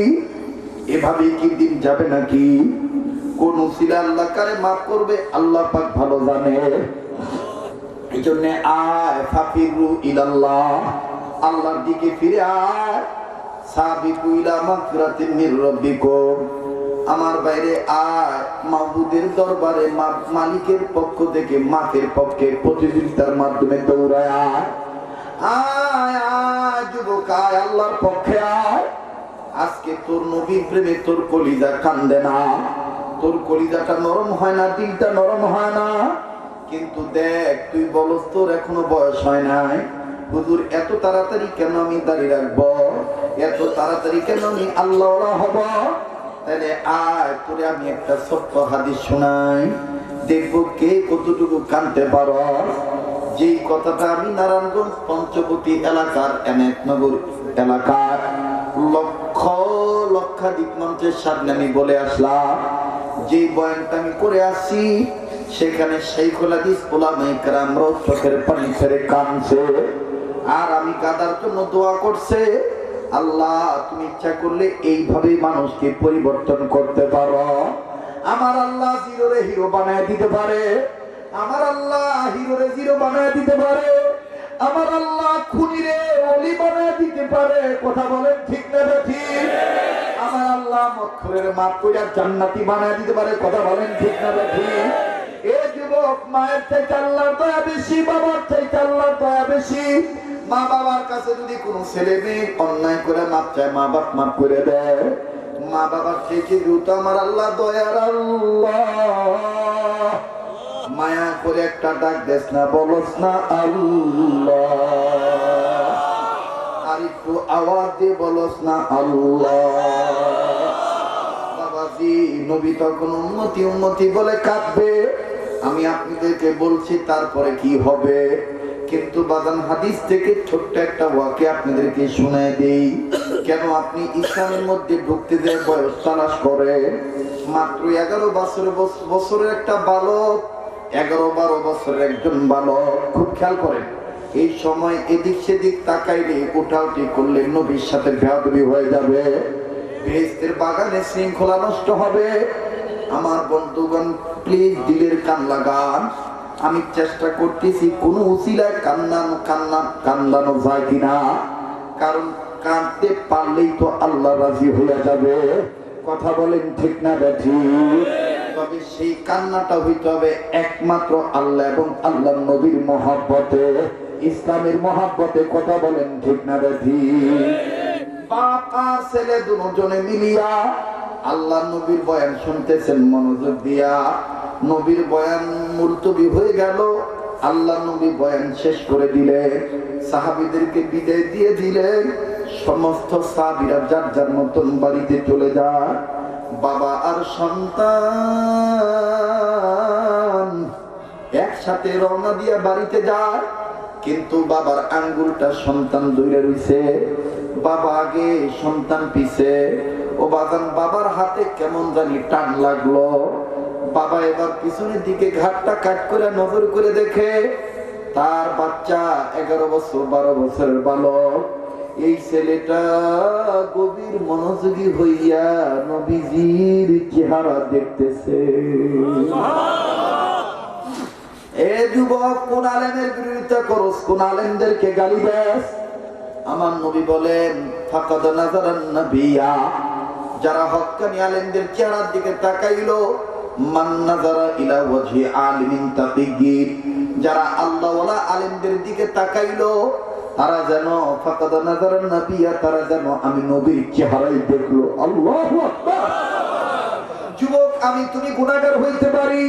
এভাবে কি দিন যাবে নাকি? কোন উসিলা আল্লাহ কারে মাফ করবে আল্লাহ পাক ভালো জানে। এই জন্য আয় ফাফিরু ইলাল্লাহ, আল্লাহর দিকে ফিরে আয়। সাবিকু ইলা মাগফিরাতিন মির রাব্বিকুম, আমার বাইরে আয় মাবুদের দরবারে, মালিকের পক্ষ থেকে মাফের পক্ষে প্রতিযোগিতার মাধ্যমে দৌড়ায় আয়। আয় আয় যুবক আয়, আল্লাহর পক্ষে আয়। আজকে তোর নবীর প্রেমে তোর কলিজা কান্দে না, তোর কলিজাটা নরম হয় না, দিলটা নরম হয় না। কিন্তু দেখ তুই বলস তোর এখনো বয়স হয় নাই, হুজুর এত তাড়াতাড়ি কেন আমি দাঁড়িয়ে রাখবো, এত তাড়াতাড়ি কেন আমি আল্লাহওয়ালা হব? তাহলে আয় তোরে আমি একটা ছোট্ট হাদিস শোনাই, দেখবো কে কতটুকু কানতে পারো। যেই কথাটা আমি নারায়ণগঞ্জ পঞ্চবতী এলাকার এনায়েতনগর এলাকার লক্ষ লক্ষাধিক মানুষের সামনে আমি বলে আসলাম, যে বয়ানটা আমি করে আসছি সেখানে শাইখুল হাদিস উলামায়ে কেরামরা চোখের পানি ছেড়ে কাঁদছে, আর আমি কাঁদার জন্য দোয়া করছে, আল্লাহ তুমি ইচ্ছা করলে এইভাবে মানুষকে পরিবর্তন করতে পারো। আমার আল্লাহ জিরোরে হিরো বানায় দিতে পারে, আমার আল্লাহ হিরোরে জিরো বানায় দিতে পারে, আমার আল্লাহ খুনিরে ওলি বানায় দিতে পারে। কথা বলেন ঠিক না ঠিক? আমার আল্লাহ মক্খরের মাপ কইরা জান্নাতি বানায় দিতে পারে। কথা বলেন ঠিক না ঠিক? এ যুবক, মায়ের চাইতে আল্লাহর দয়া বেশি, বাবার চাইতে আল্লাহর দয়া বেশি। মা বাবার কাছে যদি কোনো ছেলে মেয়ে অন্যায় করে মাপ চায়, মা বাপ মাপ করে দেয়। মা বাবার থেকে দ্রুত আমার আল্লাহ দয়ার আল্লাহ, মায়া করে একটা ডাক দেস না, বলস না আল্লাহ, আর একটু আওয়াজ দিয়ে বলস না আল্লাহ। বাবাজি, নবী তখন উন্নতি উন্নতি বলে কাঁদবে, আমি আপনাদেরকে বলছি তারপরে কি হবে। কিন্তু বাদান হাদিস থেকে ছোট্ট একটা ওয়াকিয়া আপনাদেরকে শুনাই দেই, কেন আপনি ইসলামের মধ্যে ঢুকতে যে বয়স তালাশ করে। মাত্র 11 বছরের একটা বালক, 11-12 বছরের একজন বালক, খুব খেয়াল করেন, এই সময় এদিক সেদিক তাকাইলে উঠাউটি করলে নবীর সাথে বেয়াদবি হয়ে যাবে, বেহেশতের বাগানে শৃঙ্খলা নষ্ট হবে। আমার বন্ধুগণ, প্লিজ দিলের কান লাগান, আমি চেষ্টা করতেছি কোন উসিলায় কান্দানো যায় কিনা, কারণ কাঁদতে পারলেই তো আল্লাহ রাজি হয়ে যাবে। কথা বলেন ঠিক না ঠিক? তবে সেই কান্নাটা হইতে হবে একমাত্র আল্লাহ এবং আল্লাহর নবীর মহব্বতে, ইসলামের মহব্বতে। কথা বলেন ঠিক না ঠিক? বাপ আর ছেলে দুজনে মিলিয়া আল্লাহ নবীর বয়ান শুনতেছেন মনোযোগ দিয়া। নবীর বয়ান মুলতবি হয়ে গেল, আল্লাহ নবী বয়ান শেষ করে দিলেন, সাহাবীদেরকে বিদায় দিয়ে দিলেন। সমস্ত সাহাবীরা যার যার মতন বাড়িতে চলে যায়। বাবা আর সন্তান একসাথে রওনা দিয়ে বাড়িতে যায়, কিন্তু বাবার আঙ্গুলটা সন্তান দূরে রইছে, বাবা আগে সন্তান পিছে। ও বাজান, বাবার হাতে কেমন জানি টান লাগলো। বাবা এবার পিছনের দিকে ঘাটটা কাট করে নজর করে দেখে তার বাচ্চা 11 বছর 12 বছরের বালক, এই ছেলেটা গভীর মনোযোগী হইয়া নবীজির চেহারা দেখতেছে। এ যুবক, কোন আলেমের বিরোধিতা করস, কোন আলেমদেরকে গালি দেস? আমার নবী বলেন, ফাকাদ নাযারান নাবিয়া, যারা হক্কানি আলেমদের চেহারার দিকে তাকাইলো, মান নাযারা ইলা ওয়াজহি আলিমিন তাকিয়্যিন, যারা আল্লাহওয়ালা আলেমদের দিকে তাকাইলো, তারা যেন ফাকাদ নাযারান নাবিয়া, তারা যেন আমি নবীর চেহারাই দেখলো। আল্লাহু আকবার। যুবক, আমি তুমি গুনাহগার হইতে পারি,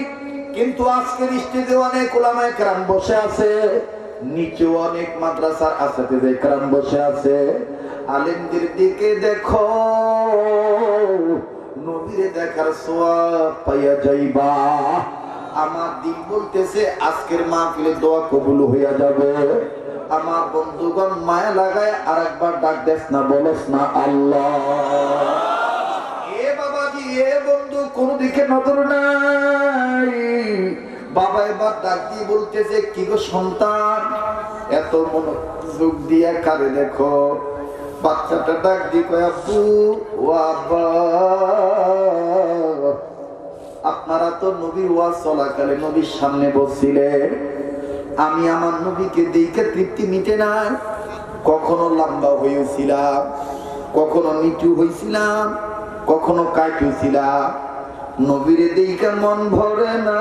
কিন্তু আজকের স্টেজে অনেক উলামায়ে কেরাম বসে আছে, নিচে অনেক মাদ্রাসার আসাতিজে কেরাম বসে আছে। আলেমদের দিকে দেখো, নবীরে দেখার সওয়াব পাইয়া যাইবা। আমার দিল বলতেছে আজকের মাহফিলে দোয়া কবুল হইয়া যাবে। আমার বন্ধুগণ, মায়া লাগায় আরেকবার ডাক দেস না, বলস না আল্লাহ। এ বাবাজি, এ বন্ধু, কোন দিকে নজর নাই। বাবা এবার ডাক দিয়ে বলতেছে, কি গো সন্তান, এত মনোযোগ দিয়া কারে দেখো? বাচ্চাটা ডাক দিয়ে কয়, আব্বু ও আব্বা, আপনারা তো নবীর ওয়াজ চলাকালে নবীর সামনে বসছিলেন, আমি আমার নবীকে দেখে তৃপ্তি মিটে না। কখনো লম্বা হয়েছিলাম, কখনো নিচু হয়েছিলাম, কখনো কাটু ছিলাম, নবীরে দেখে মন ভরে না।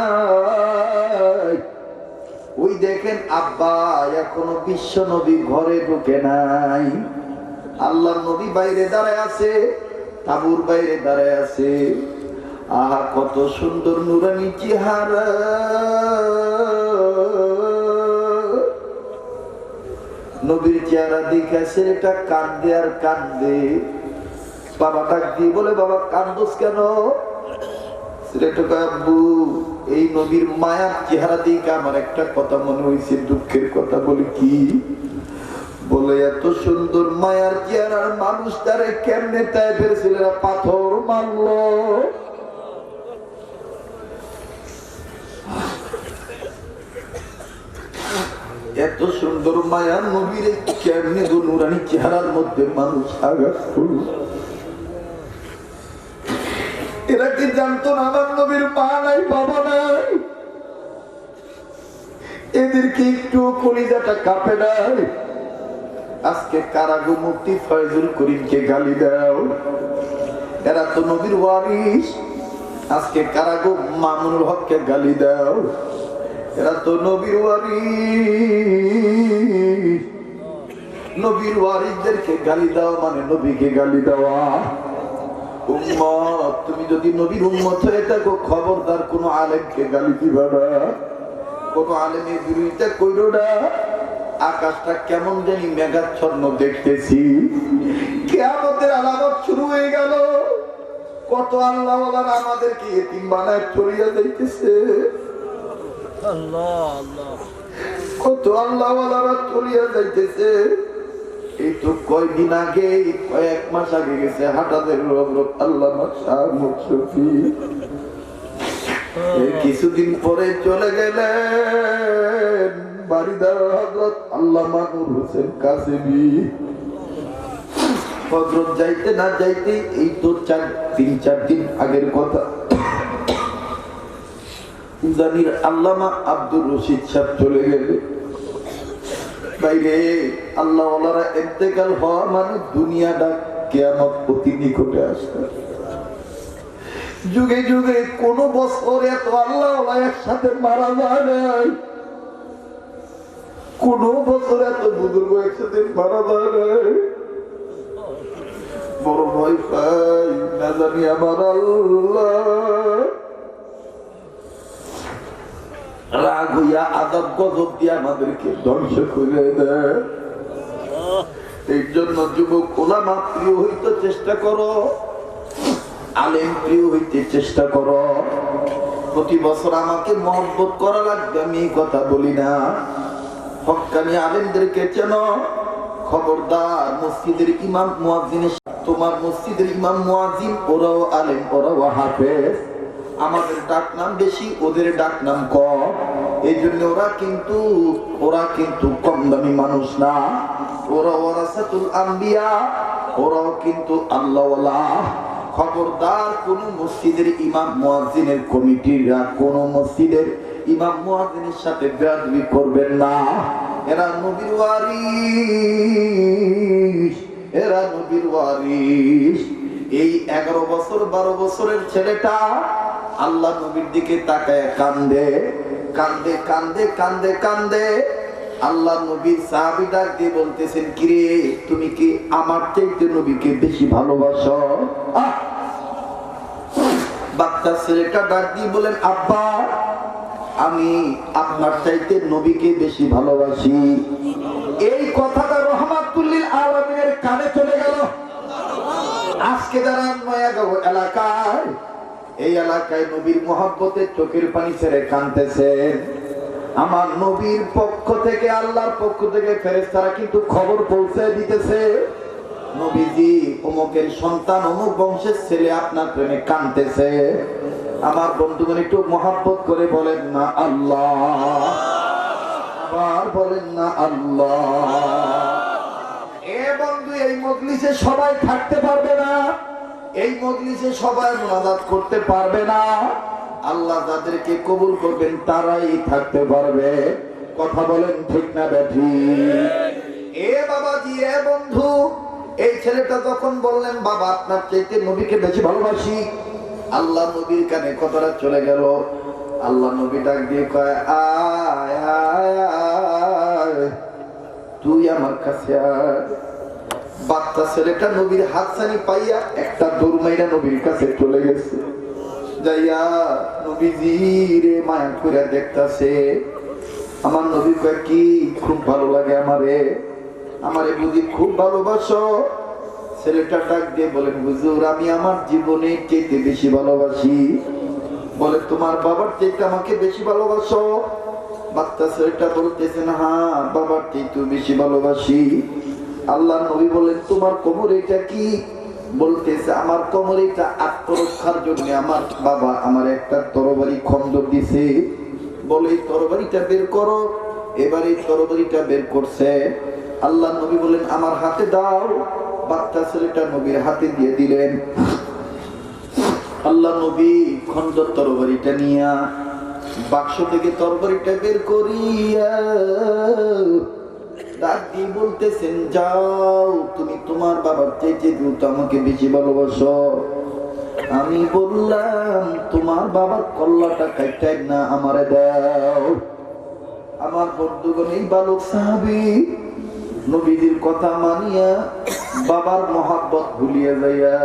ওই দেখেন আব্বা এখনো বিশ্ব নবী ঘরে ঢুকে নাই, আল্লাহর নবী বাইরে দাঁড়ায় আছে, তাবুর বাইরে দাঁড়ায় আছে। আহা, কত সুন্দর নুরানি চেহারা, নবীর চেহারা দেখে ছেলেটা কান্দে আর কান্দে। বাবা ডাক দিয়ে বলে, বাবা কান্দোস কেন? ছেলেটা কয়, আব্বু এই নবীর মায়ার চেহারা দেখে আমার একটা কথা মনে হয়েছে, দুঃখের কথা। বলি কি? বলে এত সুন্দর মায়ার চেহারার মানুষটারে কেমনে টাইপের ছেলেরা পাথর মারলো। এত সুন্দর মায়ার নবীরে কেমনে গো নুরানি চেহারার মধ্যে মানুষ আঘাত করল। এরা কি জানতো না আমার নবীর মা নাই বাবা নাই? এদেরকে একটু কলিজাটা কাঁপে নাই? আজকে কারাগো মুফতি ফয়জুল করিমকে গালি দাও, এরা তো নবীর ওয়ারিস। আজকে কারাগো মামুনুল হককে গালি দাও, এরা তো নবীর ওয়ারিস। নবীর ওয়ারিসদেরকে গালি দাও মানে নবীকে গালি দেওয়া। উম্মত, তুমি যদি নবীর উম্মত হয়ে থাকো খবরদার কোন আলেমকে গালি দিবা না, কোন আলেমের বিরোধিতা কইরো না। আকাশটা কেমন জানি মেঘাচ্ছন্ন দেখতেছি, কিয়ামতের আলামত শুরু হয়ে গেল। কত আল্লাহ ওয়ালারা আমাদেরকে এতিম বানায় চলিয়া যাইতেছে, কত আল্লাহ ওয়ালারা চলিয়া যাইতেছে। এই তো কয়দিন আগে, কয়েক মাস আগে গেছে হাটাদের হযরত আল্লামা শাহ মুশফি, কিছুদিন পরে চলে গেলেন বারিদার হযরত আল্লামা নূর হোসেন কাসেমি। হযরত যাইতে না যাইতে, এই তো 3-4 দিন আগের কথা, জানির আল্লামা আব্দুর রশিদ সাহেব চলে গেলে। বাইরে আল্লাহ ওয়ালারা ইন্তেকাল হওয়া মানে দুনিয়াটা কিয়ামত অতি নিকটে আসে। যুগে যুগে কোন বছর এত আল্লাহ ওয়ালা একসাথে মারা যায় নাই, কোন বছর এত বুজুর্গ একসাথে মারা যায় নাই। বড় ভয় পাই, না জানি আমার আল্লাহ রাগ হইয়া আযাব গজব দিয়ে আমাদেরকে ধ্বংস করে দেয়। এই জন্য যুবক ওলামা প্রিয় হইতে চেষ্টা করো, আলেম প্রিয় হইতে চেষ্টা করো। প্রতি বছর আমাকে মহব্বত করা লাগবে, আমি এই কথা বলি না। হক্কানি আলেমদেরকে চেনো, খবরদার মসজিদের ইমাম মুয়াজ্জিনের, তোমার মসজিদের ইমাম মুয়াজ্জিন ওরাও আলেম, ওরাও হাফেজ। আমাদের ডাক নাম বেশি, ওদের ডাক নাম কম। এই জন্য ওরা কিন্তু কম দামি মানুষ না। ওরা ওয়ারাসাতুল আম্বিয়া, ওরাও কিন্তু আল্লাহওয়ালা। খবরদার কোন মসজিদের ইমাম মুয়াজ্জিনের কমিটিরা কোন মসজিদের ইমাম মুয়াজ্জিনের সাথে বেয়াদবি করবেন না। এরা নবীর ওয়ারিস, এরা নবীর ওয়ারিস। এই 11 বছর 12 বছরের ছেলেটা আল্লাহ নবীর দিকে তাকায় কান্দে কান্দে কান্দে কান্দে কান্দে। আল্লাহ নবীর সাহাবী ডাক দিয়ে বলতেছেন, কিরে তুমি কি আমার চাইতে নবীকে বেশি ভালোবাসো? বাচ্চা ছেলেটা ডাক দিয়ে বলেন, আব্বা আমি আপনার চাইতে নবীকে বেশি ভালোবাসি। এই কথাটা রহমাতুল লিল আলামিনের কানে চলে গেল। আজকে যারা নয়াগাঁও এলাকায়, এই এলাকায় নবীর মহব্বতে চোখের পানি ছেড়ে কাঁদতেছেন, আমার নবীর পক্ষ থেকে, আল্লাহর পক্ষ থেকে ফেরেশতারা কিন্তু খবর পৌঁছে দিতেছে, নবীজি অমুকের সন্তান অমুক বংশের ছেলে আপনার প্রেমে কাঁদতেছে। আমার বন্ধুগণ একটু মহব্বত করে বলেন না আল্লাহ, আবার বলেন না আল্লাহ। এ বন্ধু, এই মজলিসে সবাই থাকতে পারবে না, এই মজলিসে সবাই মুনাজাত করতে পারবে না। আল্লাহ যাদেরকে কবুল করবেন তারাই থাকতে পারবে। কথা বলেন ঠিক না বেঠিক? এ বাবাজি, এ বন্ধু, এই ছেলেটা যখন বললেন বাবা আপনার চাইতে নবীকে বেশি ভালোবাসি, আল্লাহ নবীর কানে কথাটা চলে গেল। আল্লাহ নবী ডাক দিয়ে কয়, আয় আয় আয়, তুই আমার কাছে আয়। বাচ্চা ছেলেটা নবীর হাতছানি পাইয়া একটা দৌড় মাইরা নবীর কাছে চলে গেছে। যাইয়া নবীজি রে মায়া করে দেখতাছে। আমার নবী কয়, কি খুব ভালো লাগে আমারে? আমারে বুঝি খুব ভালোবাসো? ছেলেটা ডাক দিয়ে বলেন, হুজুর আমি আমার জীবনের চাইতে বেশি ভালোবাসি। বলে, তোমার বাবার চাইতে আমাকে বেশি ভালোবাসো? বাচ্চা ছেলেটা বলতেছেন, হ্যাঁ বাবার চাইতে বেশি ভালোবাসি। আল্লাহ নবী বলেন, তোমার কোমর এটা কি? বলতেছে, আমার কোমর এটা আত্মরক্ষার জন্য আমার বাবা আমার একটা তরবারি খন্দ দিছে। বলে, এই তরবারিটা বের করো। এবার এই তরবারিটা বের করছে। আল্লাহ নবী বলেন, আমার হাতে দাও। বাচ্চা ছেলেটা নবীর হাতে দিয়ে দিলেন। আল্লাহ নবী খন্দ তরবারিটা নিয়া বাক্স থেকে তরবারিটা বের করিয়া ডাক দিয়ে বলতেছেন, যাও তুমি তোমার বাবার চাইতে যেহেতু আমাকে বেশি ভালোবাসো, আমি বললাম তোমার বাবার কল্লাটা কাইটাই না আমারে দাও। আমার বন্ধুগণ, এই বালক সাহাবী নবীদের কথা মানিয়া বাবার মহাব্বত ভুলিয়া যাইয়া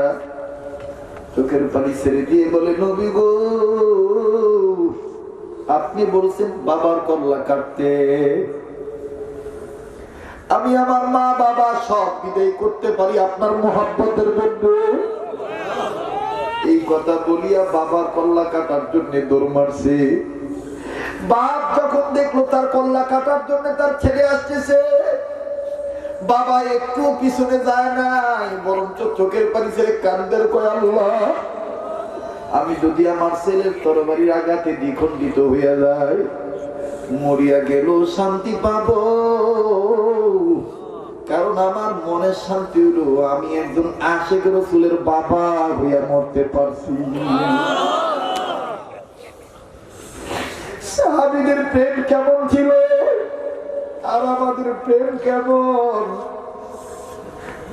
চোখের পানি ছেড়ে দিয়ে বলে, নবী গো, আপনি বলছেন বাবার কল্লা কাটতে, আমি আমার মা বাবা সব বিদায় করতে পারি আপনার মহাব্বতের বন্ধু। এই কথা বলিয়া বাবার কল্লা কাটার জন্য দৌড় মারছে। বাপ যখন দেখলো তার কল্লা কাটার জন্য তার ছেলে আসতেছে, বাবা একটু পিছনে যায় নাই, বরঞ্চ চোখের পানি ছেলে কান্দের, কয় আল্লাহ, আমি যদি আমার ছেলের তরবারির আঘাতে দ্বিখণ্ডিত হইয়া যায়, মরিয়া গেল শান্তি পাবো, কারণ আমার মনের শান্তি হলো আমি একজন আশিক রাসূলের বাবা হইয়া মরতে পারছি। সাহাবীদের প্রেম কেমন ছিল আর আমাদের প্রেম কেমন?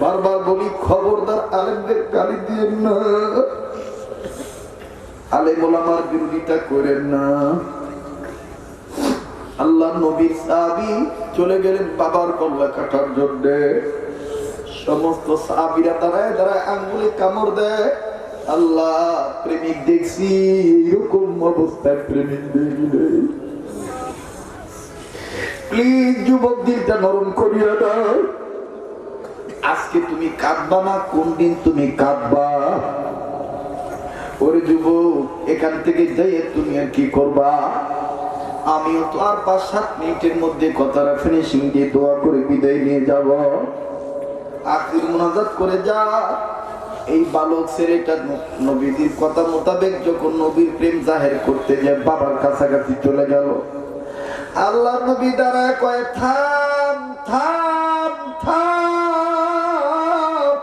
বারবার বলি, খবরদার আলেমদের গালি দিয়েন না, আলেম ওলামার বিরোধিতা করেন না। আল্লাহ নবীর সাহাবী চলে গেলেন বাবার কল্লা কাটার জন্য। সমস্ত সাহাবীরা দাঁড়ায় দাঁড়ায় আঙ্গুলে কামড় দেয়। আল্লাহ, প্রেমিক দেখছি, এরকম অবস্থায় প্রেমিক দেখলে প্লিজ যুবক দিলটা নরম করিয়া দাও। আজকে তুমি কাঁদবা না, কোন দিন তুমি কাঁদবা? ওরে যুবক, এখান থেকে যাইয়ে তুমি আর কি করবা? আমিও তো আর 5-7 মিনিটের মধ্যে কথাটা ফিনিশিং দিয়ে দোয়া করে বিদায় নিয়ে যাব। আখির মুনাজাত করে যা। এই বালক ছেলেটা নবীর কথা মোতাবেক যখন নবীর প্রেম জাহের করতে যায় বাবার কাছাকাছি চলে গেল। আল্লাহ নবী দাঁড়ায় কয়, থাম থাম থাম,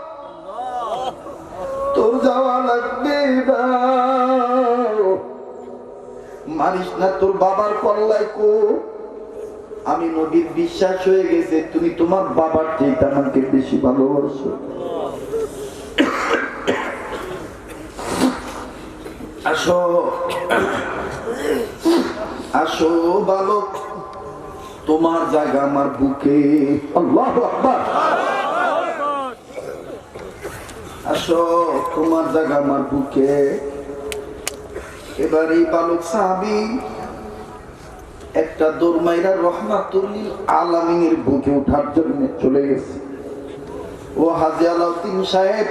তোর যাওয়া লাগবে না, মানিস না, তোর বাবার কল্লাই কো। আমি নবীর বিশ্বাস হয়ে গেছে তুমি তোমার বাবার চাইতে আমাকে বেশি ভালোবাসো। আসো আসো বালক, তোমার জায়গা আমার বুকে। আল্লাহু আকবার। আসো, তোমার জায়গা আমার বুকে। এবার এই বালক সাহাবী একটা দৌড় মাইরা রহমাতুল লিল আলামিনের বুকে ওঠার জন্য চলে গেছে। ও হাজী আলাউদ্দিন সাহেব,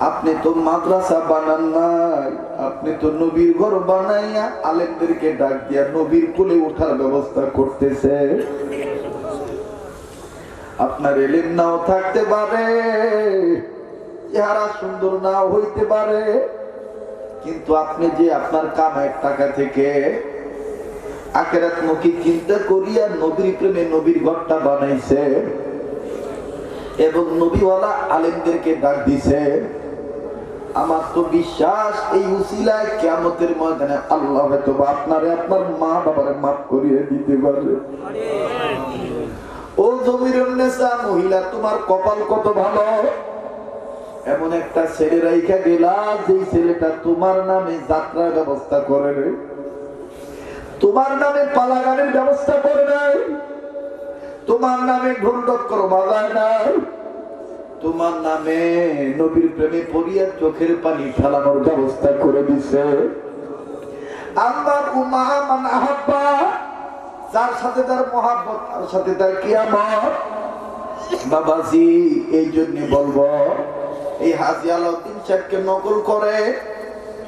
আপনি তো মাদ্রাসা বানান নাই, আপনি তো নবীর ঘর বানাইয়া আলেমদেরকে ডাক দিয়া নবীর কোলে ওঠার ব্যবস্থা করতেছে। আপনার এলেম নাও থাকতে পারে, চেহারা সুন্দর নাও হইতে পারে, কিন্তু আপনি যে আপনার কামাইয়ের টাকা থেকে আখিরাতমুখী চিন্তা করিয়া নবীর প্রেমে নবীর ঘরটা বানাইছে এবং নবীওয়ালা আলেমদেরকে ডাক দিছে, আমার তো বিশ্বাস এই উসিলায় কিয়ামতের ময়দানে আল্লাহ হয়তো আপনারে আপনার মা বাবারে মাফ করিয়ে দিতে পারবে। ও জমিরুন নেসা মহিলা, তোমার কপাল কত ভালো, এমন একটা ছেলে রাইখা গেলা যে ছেলেটা তোমার নামে যাত্রার ব্যবস্থা করে, তোমার নামে পালা গানের ব্যবস্থা করে নাই, তোমার নামে ঢোল ডক্কর বাজায় নাই, তোমার নামে নবীর প্রেমে পড়িয়া চোখের পানি ফেলানোর ব্যবস্থা করে দিছে। আল্লাহর উম্মাহ মান আহাব্বা, যার সাথে তার মহাব্বত তার সাথে তার কিয়ামত। বাবাজি এই জন্য বলবো, এই হাজী আলাউদ্দিন সাহেবকে নকল করে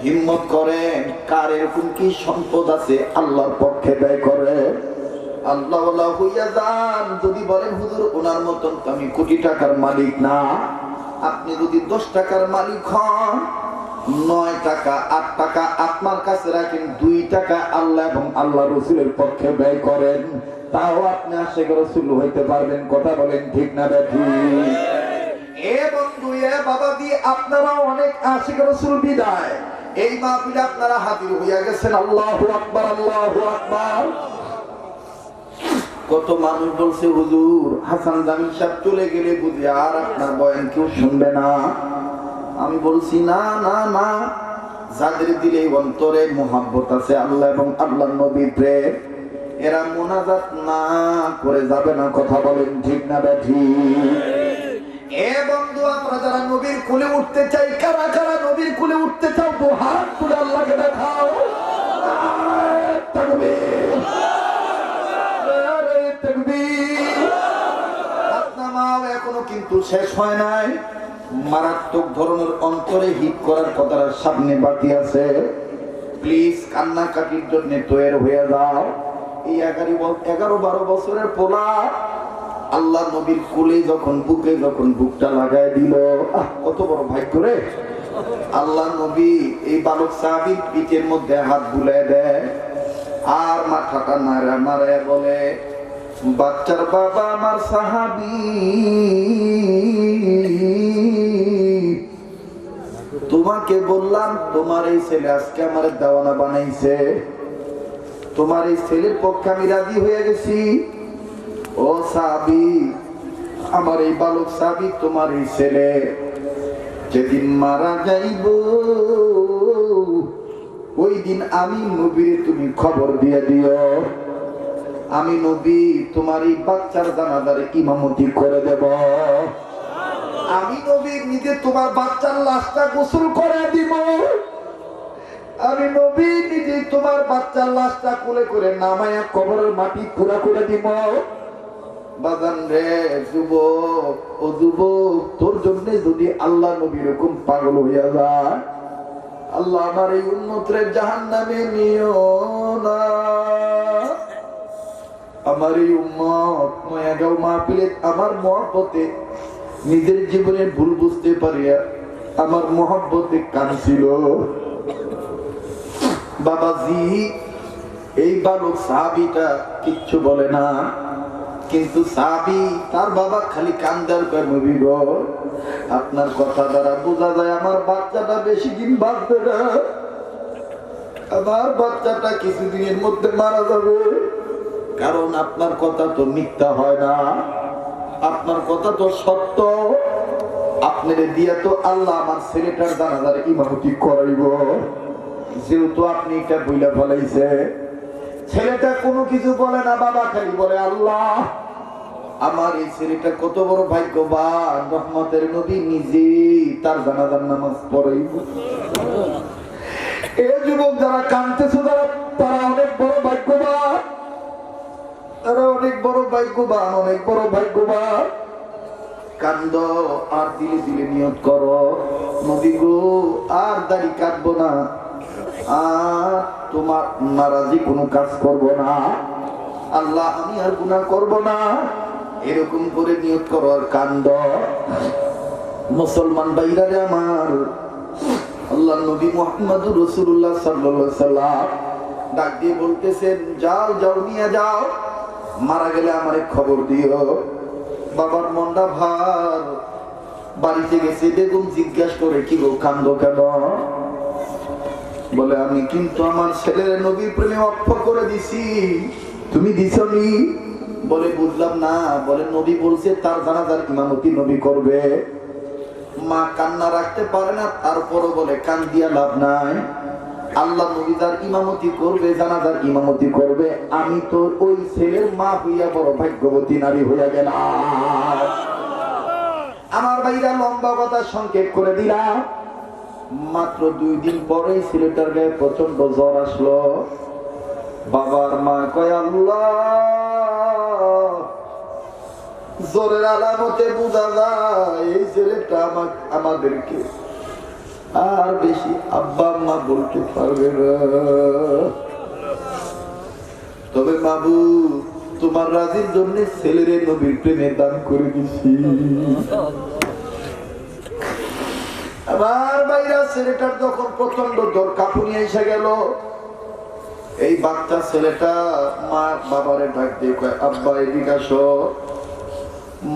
হিম্মত করেন, কার এরকম কি সম্পদ আছে আল্লাহর পক্ষে ব্যয় করে আল্লাহ ওয়ালা হইয়া যান। যদি বলেন হুজুর ওনার মতন তো আমি কোটি টাকার মালিক না, আপনি যদি 10 টাকার মালিক হন, 9 টাকা 8 টাকা আপনার কাছে রাখেন, 2 টাকা আল্লাহ এবং আল্লাহ রসুলের পক্ষে ব্যয় করেন, তাও আপনি আশিক রাসূল হইতে পারবেন। কথা বলেন ঠিক না বেঠি? এ বন্ধু এ বাবাজি, আপনারাও অনেক আশিক রাসূল বিদায় এই মাহফিলে আপনারা হাজির হইয়া গেছেন। আল্লাহু আকবার, আল্লাহু আকবার। কত মানুষ বলছে হুজুর হাসান জামিল সাহেব চলে গেলে বুঝি আর আপনার বয়ান কেউ শুনবে না। আমি বলছি না না না, যাদের দিলে অন্তরে মোহাব্বত আছে আল্লাহ এবং আল্লাহর নবীর প্রেম, এরা মুনাজাত না করে যাবে না। কথা বলেন ঠিক না বেঠি? এ বন্ধু আমরা যারা নবীর কুলে উঠতে চাই, কারা কারা নবীর কুলে উঠতে চাও তো হাত তুলে আল্লাহকে দেখাও। তাকবীর, নারে তাকবীর। আপনার এখনো কিন্তু শেষ হয় নাই, মারাত্মক ধরনের অন্তরে হিট করার কথাটা সামনে বাকি আছে। প্লিজ কান্নাকাটির জন্য তৈরি হয়ে যাও। এই 11-12 বছরের পোলা আল্লাহ নবীর কোলে যখন বুকে যখন বুকটা লাগায় দিল, কত বড় ভাগ্য রে। আল্লাহ নবী এই বালক সাহাবীর পিঠের মধ্যে হাত বুলায় দেয় আর মাথাটা নাড়া নাড়ায় বলে, বাচ্চার বাবা আমার সাহাবী, তোমাকে বললাম তোমার এই ছেলে আজকে আমার দেওয়ানা বানাইছে, তোমার এই ছেলের পক্ষে আমি রাজি হয়ে গেছি। ও সাহাবী, আমার এই বালক সাহাবী তোমার এই ছেলে যেদিন মারা যাইব ওই দিন আমি নবীর তুমি খবর দিয়ে দিও, আমি নবী তোমার এই বাচ্চার জানাজার ইমামতি করে দেব। আমি নবী নিজে তোমার বাচ্চার লাশটা গোসল করে দিব, আমি নবী নিজে তোমার বাচ্চার লাশটা কোলে করে নামায়া কবরের মাটি পুরা করে দিব। বাজান রে যুবক, ও যুবক, তোর জন্য যদি আল্লাহ নবী এরকম পাগল হইয়া যায়, আল্লাহ আমার এই উম্মতরে জাহান্নামে নিও না। আমার এই উম্মত নয়াগাঁও মাহফিলে আমার মহব্বতে নিজের জীবনের ভুল বুঝতে পারিয়া আমার মহব্বতে কাঁদছিল। বাবাজি এই বালক সাহাবীটা কিচ্ছু বলে না, কিন্তু সাহাবী তার বাবা খালি কান্দার কয়, নবী গো আপনার কথা দ্বারা বোঝা যায় আমার বাচ্চাটা বেশি দিন বাঁচবে না, আমার বাচ্চাটা কিছুদিনের মধ্যে মারা যাবে। কারণ আপনার কথা তো মিথ্যা হয় না, আপনার কথা তো সত্য। আপনার দিয়া তো আল্লাহ আমার ছেলেটার জানাজার ইমামতি করাইব। যেহেতু আপনি এটা বইলা ফেলাইছে, ছেলেটা কোনো কিছু বলে না, বাবা খালি বলে আল্লাহ আমার এই ছেলেটা কত বড় ভাগ্যবান, রহমতের নবী নিজে তার জানাজার নামাজ পড়াইব। এই যুবক যারা কাঁদতেছে তারা অনেক বড় ভাগ্যবান, তারা অনেক বড় ভাগ্যবান, অনেক বড় ভাগ্যবান। কান্দ আর দিলে দিলে নিয়ত করো, নবী গো আর দাড়ি কাটবো না, আর তোমার নারাজি কোনো কাজ করব না, আল্লাহ আমি আর গুনাহ করব না, এরকম করে নিয়ত করো আর কান্দ। মুসলমান ভাইরা রে আমার, আল্লাহ নবী মুহাম্মদুর রাসূলুল্লাহ সাল্লাল্লাহু আলাইহি সাল্লাম ডাক দিয়ে বলতেছেন, যাও যাও নিয়ে যাও, মারা গেলে আমারে খবর দিও। বাবার মনটা ভার, বাড়িতে গেছে বেগম জিজ্ঞাসা করে, কি গো কান্দো কেন? বলে আমি কিন্তু আমার ছেলের নবীর প্রেমে অক্ষ করে দিছি, তুমি দিছনি? বলে বুঝলাম না। বলে নবী বলছে তার জানাজার ইমামতি নবী করবে। মা কান্না রাখতে পারে না, তারপরও বলে কান দিয়া লাভ নাই, আল্লাহ নবী যার ইমামতি করবে, জানাজার ইমামতি করবে, আমি তো ওই ছেলের মা হইয়া বড় ভাগ্যবতী নারী হইয়া গেলাম। আমার ভাইরা লম্বা কথা সংক্ষেপ করে দিলাম। মাত্র 2 দিন পরেই ছেলেটার গায়ে প্রচন্ড জ্বর আসলো। বাবার মা কয়, আল্লাহ জোরের আলামতে বোঝা যায় এই ছেলেটা আমাদেরকে আর বেশি আব্বা আম্মা বলতে পারবে না। তবে বাবু তোমার রাজির জন্য ছেলেরে নবীর প্রেমে দান করে দিছি। আমার বাইরা ছেলেটার যখন প্রচন্ড জ্বর কাঁপুনি এসে গেল, এই বাচ্চা ছেলেটা মা বাবারে ডাক দিয়ে কয়, আব্বা এদিকে আসো,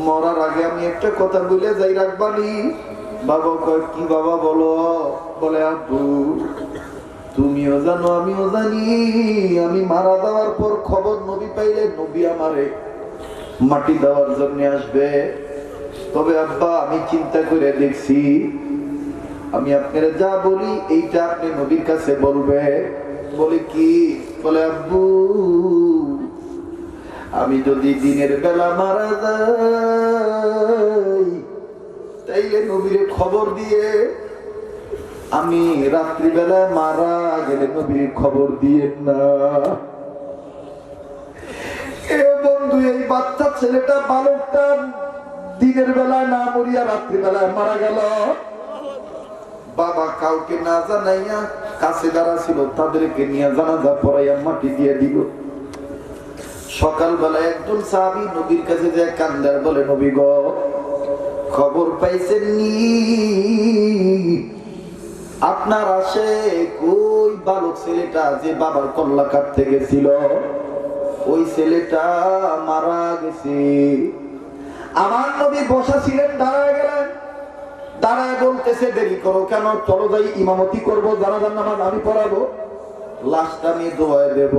মরার আগে আমি একটা কথা বলে যাই রাখবানি। বাবা কয়, কি বাবা বলো? বলে, আব্বু তুমিও জানো আমিও জানি, আমি মারা যাওয়ার পর খবর নবী পাইলে নবী আমারে মাটি দেওয়ার জন্য আসবে। তবে আব্বা আমি চিন্তা করে দেখছি, আমি আপনারা যা বলি এইটা আপনি নবীর কাছে বলবে। বলে কি? বলে, আব্বু আমি যদি দিনের বেলা মারা যাই তাইলে নবীর খবর দিয়ে, আমি রাত্রিবেলা মারা গেলে নবীর খবর দিয়ে না। এ বন্ধু, এই বাচ্চা ছেলেটা বালকটা দিনের বেলায় না মরিয়া রাত্রিবেলায় মারা গেল। বাবা কাউকে না জানাইয়া কাছে যারা ছিল তাদেরকে নিয়ে জানাজা পড়াইয়া মাটি দিয়ে দিল। সকালবেলা একজন সাহাবী নবীর কাছে যায় কান্দার, বলে, নবী গো খবর পাইছেন নি আপনার আসে ওই বালক ছেলেটা যে বাবার কল্লা কাটতে গেছিল, ওই ছেলেটা মারা গেছে। আমার নবী বসা ছিলেন, দাঁড়ায় গেলেন, দাঁড়ায় বলতেছে, দেরি করো কেন, চলো যাই ইমামতি করবো, জানাজার নামাজ আমি পড়াবো, লাশটা আমি দোয়ায় দেব।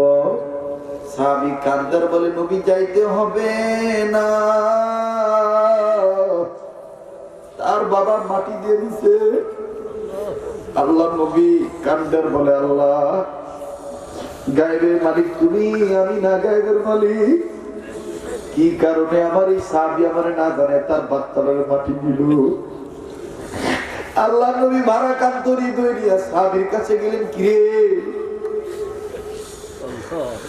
সাহাবী কান্দার, বলে, নবী যাইতে হবে না, তার বাবা মাটি দিয়ে দিছে। আল্লাহ নবী কান্দার, বলে, আল্লাহ গায়েবের মালিক তুমি, আমি না গায়েবের মালিক, কি কারণে আমার এই সাহাবী আমারে না জানে তার বাচ্চাটারে মাটি দিল। আল্লাহ নবী ভাড়া কান্তরি দইরিয়া সাহাবীর কাছে গেলেন, কিরে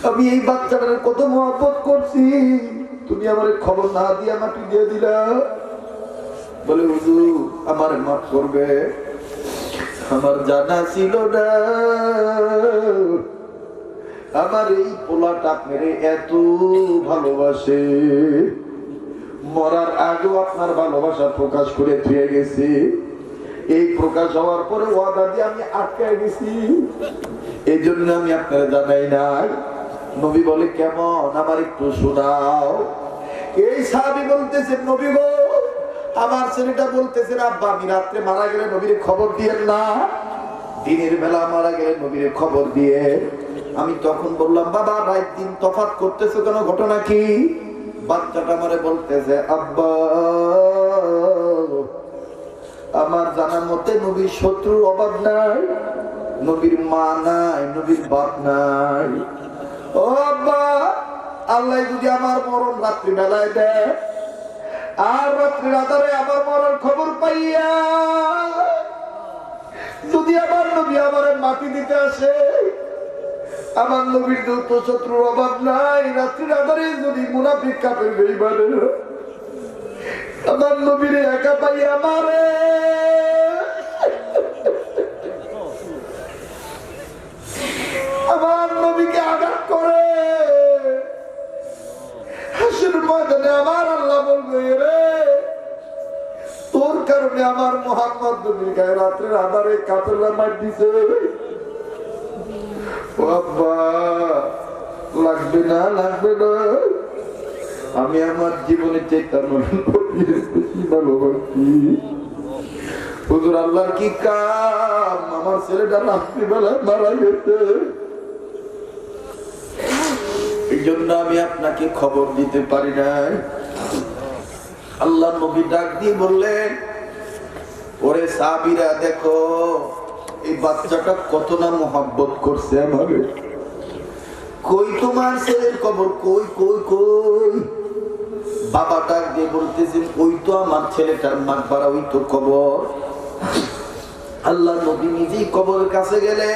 আমি এই বাচ্চাটার কত মহব্বত করছি, তুমি আমারে খবর না দিয়া মাটি দিয়ে দিলা। বলে, হুজুর আমার মাফ করবে, আমার জানা ছিল না আমার এই পোলাটা আপনার এত ভালোবাসে, মরার আগেও আপনার ভালোবাসা প্রকাশ করে দিয়ে গেছে, এই প্রকাশ হওয়ার পরে ওয়াদা দিয়ে আমি আটকায় গেছি, এই জন্য আমি আপনারা জানাই নাই। নবী বলে, কেমন আমার একটু শোনাও। এই সাহাবী বলতেছে, নবী গো আমার ছেলেটা বলতেছে, আব্বা আমি রাত্রে মারা গেলে নবীর খবর দিয়েন না, দিনের বেলা মারা গেলে নবীর খবর দিয়ে। আমি তখন বললাম, বাবা রাত দিন তফাৎ করতেছো কেন, ঘটনা কি? বাচ্চাটা আমারে বলতেছে, আব্বা আমার জানা মতে নবীর শত্রুর অভাব নাই, নবীর মা নাই, নবীর বাপ নাই। ও আব্বা, আল্লাহ যদি আমার মরণ রাত্রি বেলায় দেয় আর রাত্রির আধারে আমার মরার খবর পাইয়া যদি আমার নবী আমার মাটি দিতে আসে, আমার নবীর তো শত্রুর অভাব নাই, রাত্রির আধারে যদি মুনাফিক কাফের বেঈমানের আমার নবীর একা পাইয়া আমারে আমার নবীকে আঘাত করে, হাসির ময়দানে আমার আল্লাহ বলবে, রে তোর কারণে আমার মুহাম্মদ নবীর গায়ে রাত্রের আধারে কাফেররা মার দিছে। বাবা লাগবে না, লাগবে না, আমি আমার জীবনে চেষ্টা ভালোবাসি। হুজুর আল্লাহর কি কাম, আমার ছেলেটা রাত্রিবেলা মারা গেছে, এই জন্য আমি আপনাকে খবর দিতে পারি নাই। আল্লাহ নবী ডাক দিয়ে বললেন, ওরে সাহাবীরা দেখো এই বাচ্চাটা কত না মোহাব্বত করছে আমাকে, কই তোমার ছেলের খবর, কই কই কই। বাবা ডাক দিয়ে বলতেছেন, ওই তো আমার ছেলেটার মাকবারা, ওই তো কবর। আল্লাহ নবী নিজেই কবরের কাছে গেলে